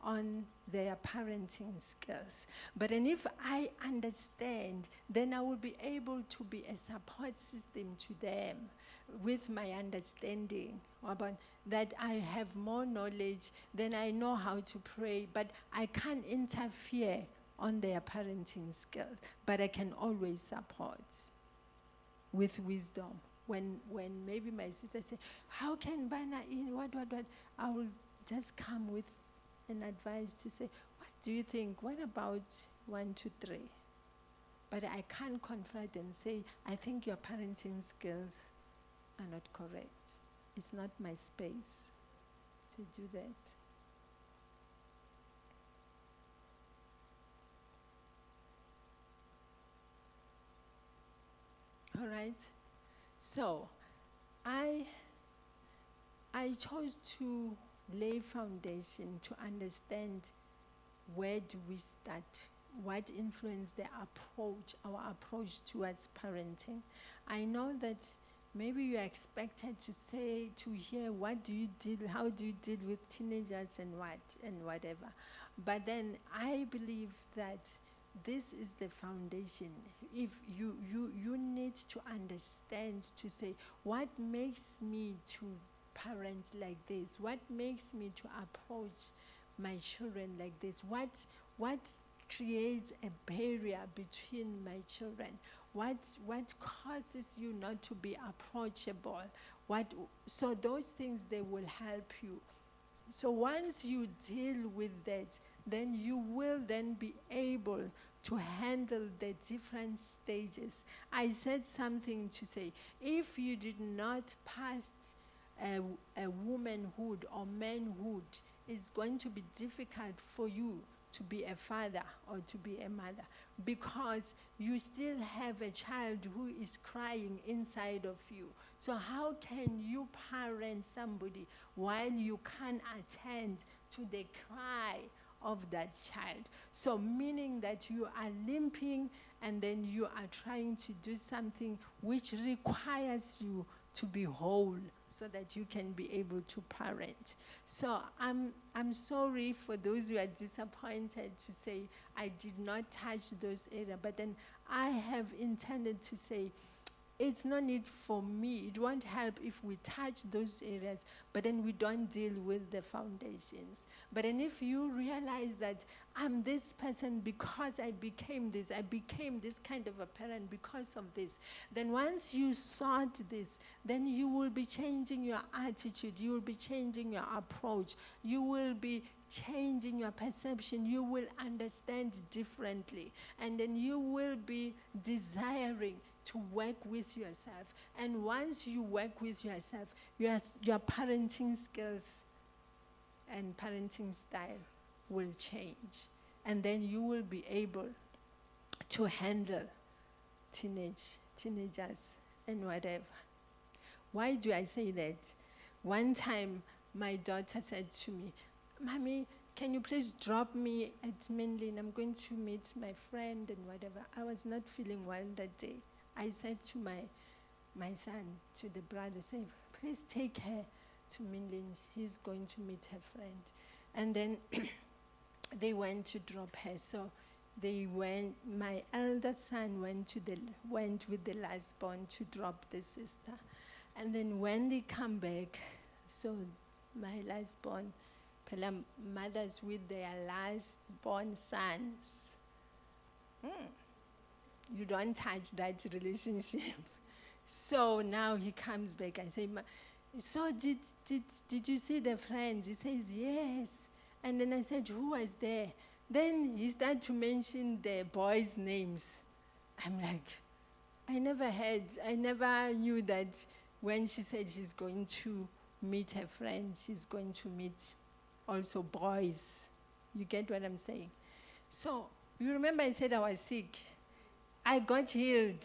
on their parenting skills. But and if I understand, then I will be able to be a support system to them with my understanding about that. I have more knowledge, then I know how to pray, but I can't interfere on their parenting skills, but I can always support with wisdom. When maybe my sister say, how can Bana in, what, I will just come with an advice to say, what do you think? What about 1, 2, 3? But I can't confront and say, I think your parenting skills are not correct. It's not my space to do that. All right. So, I chose to lay foundation to understand where do we start, what influenced our approach towards parenting. I know that maybe you are expected to hear what do you deal, how do you deal with teenagers and what and whatever. But then I believe that this is the foundation. If you need to understand, to say, what makes me to parent like this? What makes me to approach my children like this? What creates a barrier between my children? What causes you not to be approachable? So those things, they will help you. So once you deal with that, then you will then be able to handle the different stages. I said something to say, if you did not pass a womanhood or manhood, it's going to be difficult for you to be a father or to be a mother, because you still have a child who is crying inside of you. So how can you parent somebody while you can't attend to the cry of that child? So meaning that you are limping, and then you are trying to do something which requires you to be whole so that you can be able to parent. So I'm sorry for those who are disappointed to say I did not touch those areas, but then I have intended to say, it's no need for me. It won't help if we touch those areas, but then we don't deal with the foundations. But then if you realize that I'm this person because I became this kind of a parent because of this, then once you sort this, then you will be changing your attitude, you will be changing your approach, you will be changing your perception, you will understand differently, and then you will be desiring to work with yourself. And once you work with yourself, your parenting skills and parenting style will change. And then you will be able to handle teenagers and whatever. Why do I say that? One time, my daughter said to me, Mommy, can you please drop me at Menlyn? I'm going to meet my friend and whatever. I was not feeling well that day. I said to my son, to the brother, say, please take her to Menlyn. She's going to meet her friend. And then they went to drop her. So they went, my elder son went with the last born to drop the sister. And then when they come back, so my last born, mothers with their last born sons, you don't touch that relationship. So now he comes back and says, so did you see the friends? He says, yes. And then I said, who was there? Then he started to mention the boys' names. I'm like, I never knew that when she said she's going to meet her friends, she's going to meet also boys. You get what I'm saying? So, you remember I said I was sick. I got healed.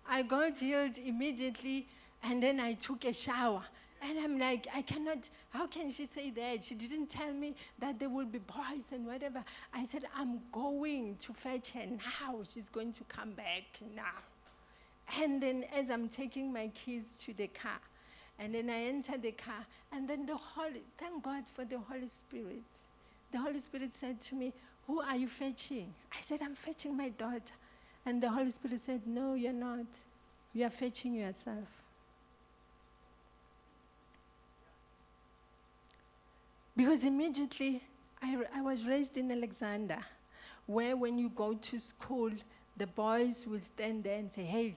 I got healed immediately, and then I took a shower. And I'm like, I cannot, how can she say that? She didn't tell me that there will be boys and whatever. I said, I'm going to fetch her now. She's going to come back now. And then as I'm taking my keys to the car, and then I enter the car, and then thank God for the Holy Spirit. The Holy Spirit said to me, who are you fetching? I said, I'm fetching my daughter. And the Holy Spirit said, no, you're not. You are fetching yourself. Because immediately, I was raised in Alexander, where when you go to school, the boys will stand there and say, hey,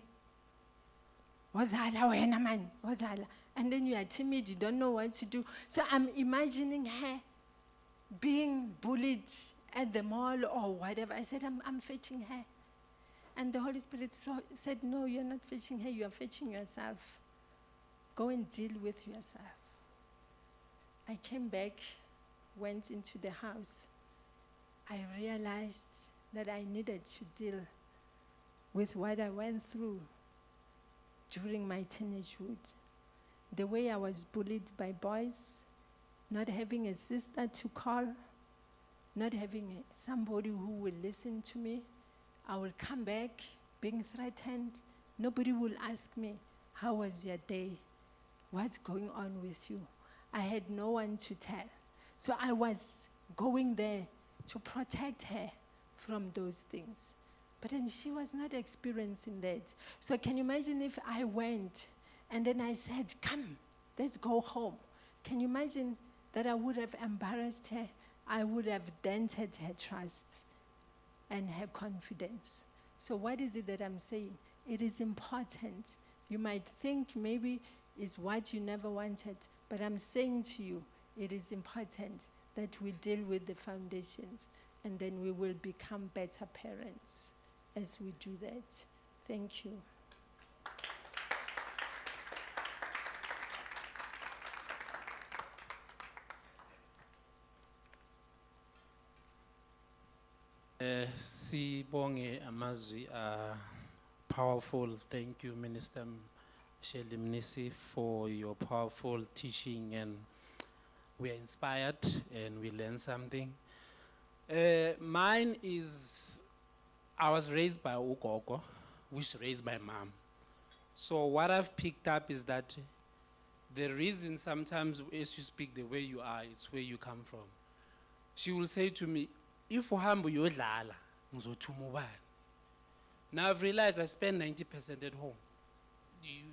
wazala wena man, wazala. And then you are timid, you don't know what to do. So I'm imagining her being bullied at the mall or whatever. I said, I'm fetching her. And the Holy Spirit said, no, you're not fetching her, you are fetching yourself. Go and deal with yourself. I came back, went into the house. I realized that I needed to deal with what I went through during my teenagehood. The way I was bullied by boys, not having a sister to call, not having somebody who will listen to me. I will come back being threatened. Nobody will ask me, how was your day? What's going on with you? I had no one to tell. So I was going there to protect her from those things. But then she was not experiencing that. So can you imagine if I went and then I said, come, let's go home. Can you imagine that I would have embarrassed her? I would have dented her trust and her confidence. So what is it that I'm saying? It is important. You might think maybe it's what you never wanted, but I'm saying to you, it is important that we deal with the foundations, and then we will become better parents as we do that. Thank you. Sibonge amazwi powerful. Thank you, Minister Dismissive, for your powerful teaching, and we are inspired and we learn something. Mine is, I was raised by Ugogo, which raised my mom. So what I've picked up is that the reason sometimes as you speak the way you are, it's where you come from. She will say to me, if uhambo yodlala, ngizothuma ubani. Now I've realized I spend 90% at home.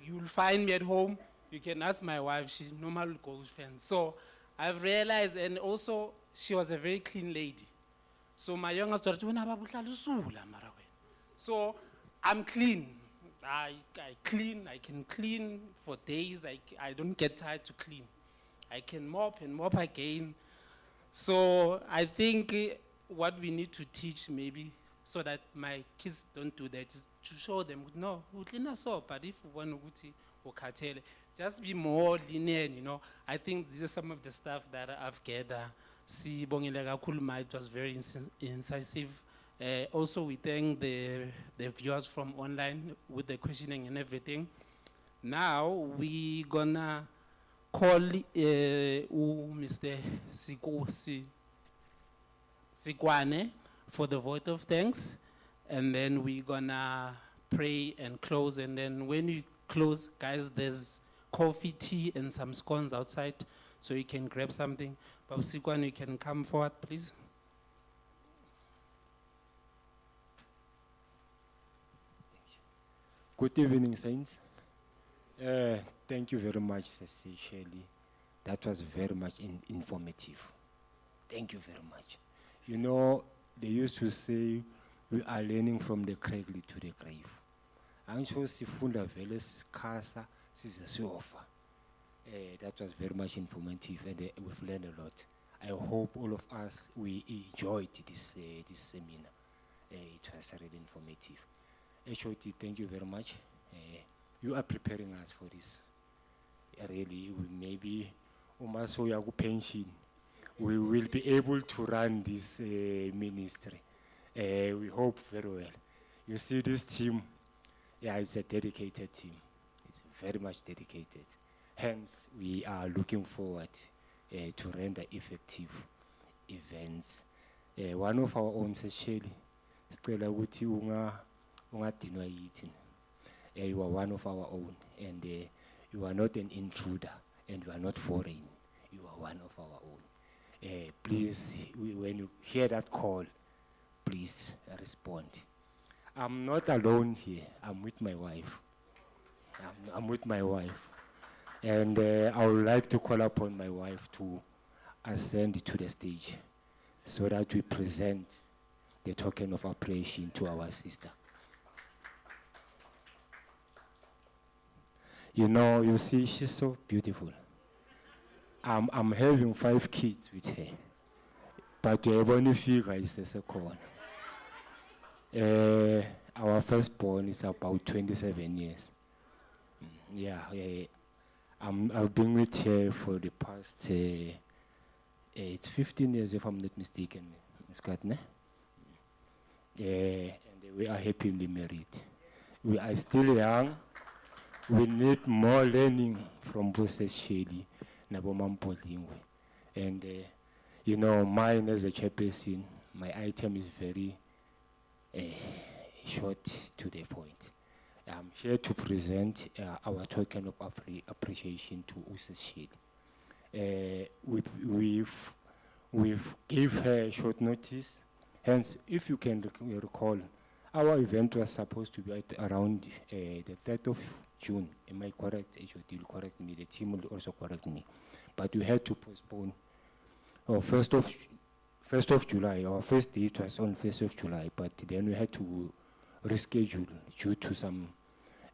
You'll find me at home. You can ask my wife, she normally goes friends. So I've realized, and also she was a very clean lady. So my youngest daughter, so I'm clean. I clean, I can clean for days. I don't get tired to clean. I can mop and mop again. So I think what we need to teach maybe so that my kids don't do that is to show them, no, but if you want to just be more lenient, you know. I think these are some of the stuff that I've gathered. It was very incisive. Also, we thank the viewers from online with the questioning and everything. Now, we gonna call Mr. Sikwane for the vote of thanks, and then we gonna pray and close. And then when we close, guys, there's coffee, tea, and some scones outside, so you can grab something. But Sikwane, you can come forward, please. Good evening, Saints. Thank you very much, Sister Shirley. That was very much informative. Thank you very much. You know, they used to say, we are learning from the cradle to the grave. I'm sure Sifunda Veles Casa, Sisasofa. That was very much informative, and we've learned a lot. I hope all of us, we enjoyed this seminar. It was really informative. HOT, thank you very much. You are preparing us for this. Really, maybe pension, we will be able to run this ministry. We hope very well. You see this team, yeah, it's a dedicated team. It's very much dedicated. Hence, we are looking forward to render effective events. One of our own sesheli, sicela ukuthi ungadinwa yithi. You are one of our own, and you are not an intruder, and you are not foreign. You are one of our own. Please, when you hear that call, please respond. I'm not alone here. I'm with my wife. I'm with my wife. And I would like to call upon my wife to ascend to the stage so that we present the token of appreciation to our sister. You know, you see, she's so beautiful. I'm having 5 kids with her, but only figure is a second. Our firstborn is about 27 years. Yeah, I've been with her for the past, it's 15 years if I'm not mistaken, Ms. Katne. And we are happily married. We are still young. We need more learning from Bose Shady, Nabomampolingwe. And, you know, mine as a chairperson, my item is very short to the point. I'm here to present our token of appreciation to Bose Shady. We've gave her a short notice. Hence, if you can recall, our event was supposed to be at around the 3rd of June. Am I correct? HOD will correct me. The team will also correct me. But we had to postpone. 1st of July. Our first date was on 1st of July, but then we had to reschedule due to some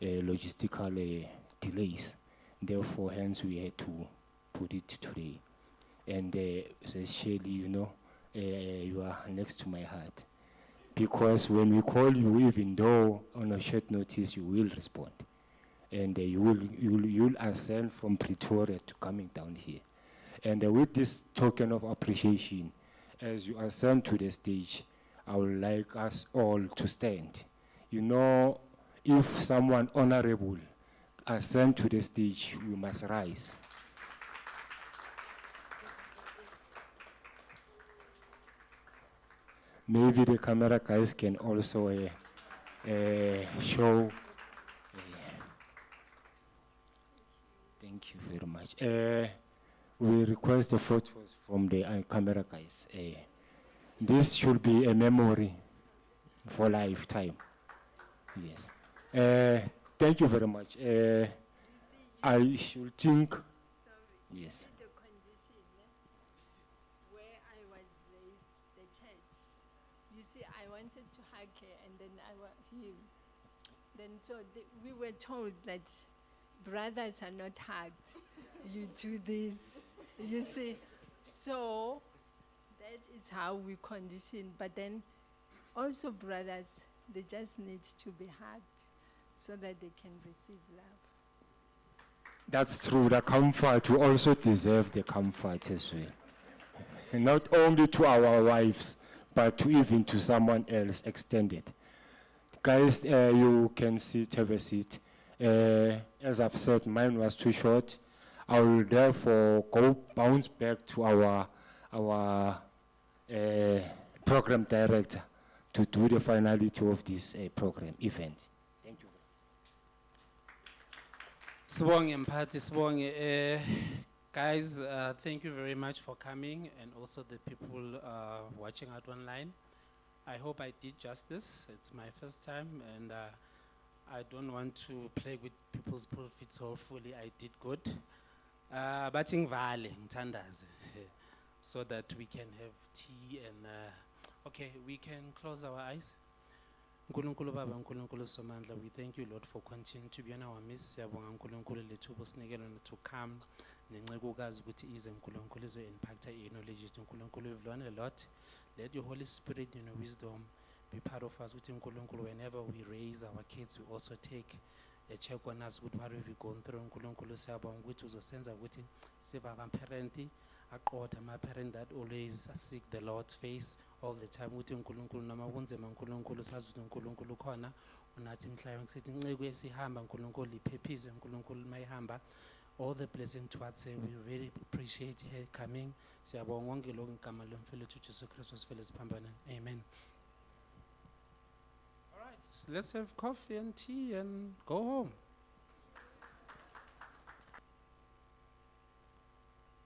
logistical delays. Therefore, hence we had to put it today. And essentially, you know, you are next to my heart. Because when we call you, even though on a short notice, you will respond. And you'll ascend from Pretoria to coming down here. And with this token of appreciation, as you ascend to the stage, I would like us all to stand. You know, if someone honorable ascend to the stage, we must rise. Maybe the camera guys can also show. Thank you very much. We request the photos from the camera guys. This should be a memory for lifetime. Yes. Thank you very much. I should think. Sorry. Yes. The condition where I was raised, the church. You see, I wanted to hug her, and then him. Then so we were told that brothers are not hugged. You do this. You see, so that is how we condition. But then also brothers, they just need to be hugged so that they can receive love. That's true. The comfort, we also deserve the comfort as well. And not only to our wives, but even to someone else extended. Guys, you can sit, have a seat. As I've said, mine was too short. I will therefore bounce back to our program director to do the finality of this program event. Thank you. Sibonge mphathi, sibonge. Guys, thank you very much for coming, and also the people watching out online. I hope I did justice. It's my first time, and I don't want to play with people's profits. Hopefully I did good. But ngivale ngithandaze so that we can have tea and okay, we can close our eyes. Nkulunkulu Baba, Nkulunkulu Somandla, we thank you, Lord, for continuing to be in our midst. Siyabonga Nkulunkulu lethubo sinikele to come nencekukazi ukuthi ize Nkulunkulu izo impact knowledge Nkulunkulu. We've learned a lot. Let your Holy Spirit, you know, wisdom be part of us with Nkulunkulu. Whenever we raise our kids, we also take a check on us with what we've gone through. Nkulunkulu siyabonga ukuthi uzosenza ukuthi sibe abaparenti aqotha ama-parent that always seek the Lord's face all the time. Ukuthi Nkulunkulu noma kunzima Nkulunkulu sazi ukuthi Nkulunkulu khona unathi mhlawumbe kusithi inceke esihamba Nkulunkulu iphephize Nkulunkulu mayihamba all the blessing towards her. We really appreciate her coming. Siyabonga konke lokhu ngegama lomfowethu uJesu Kristu sivele siphambane. Amen. All right, let's have coffee and tea and go home.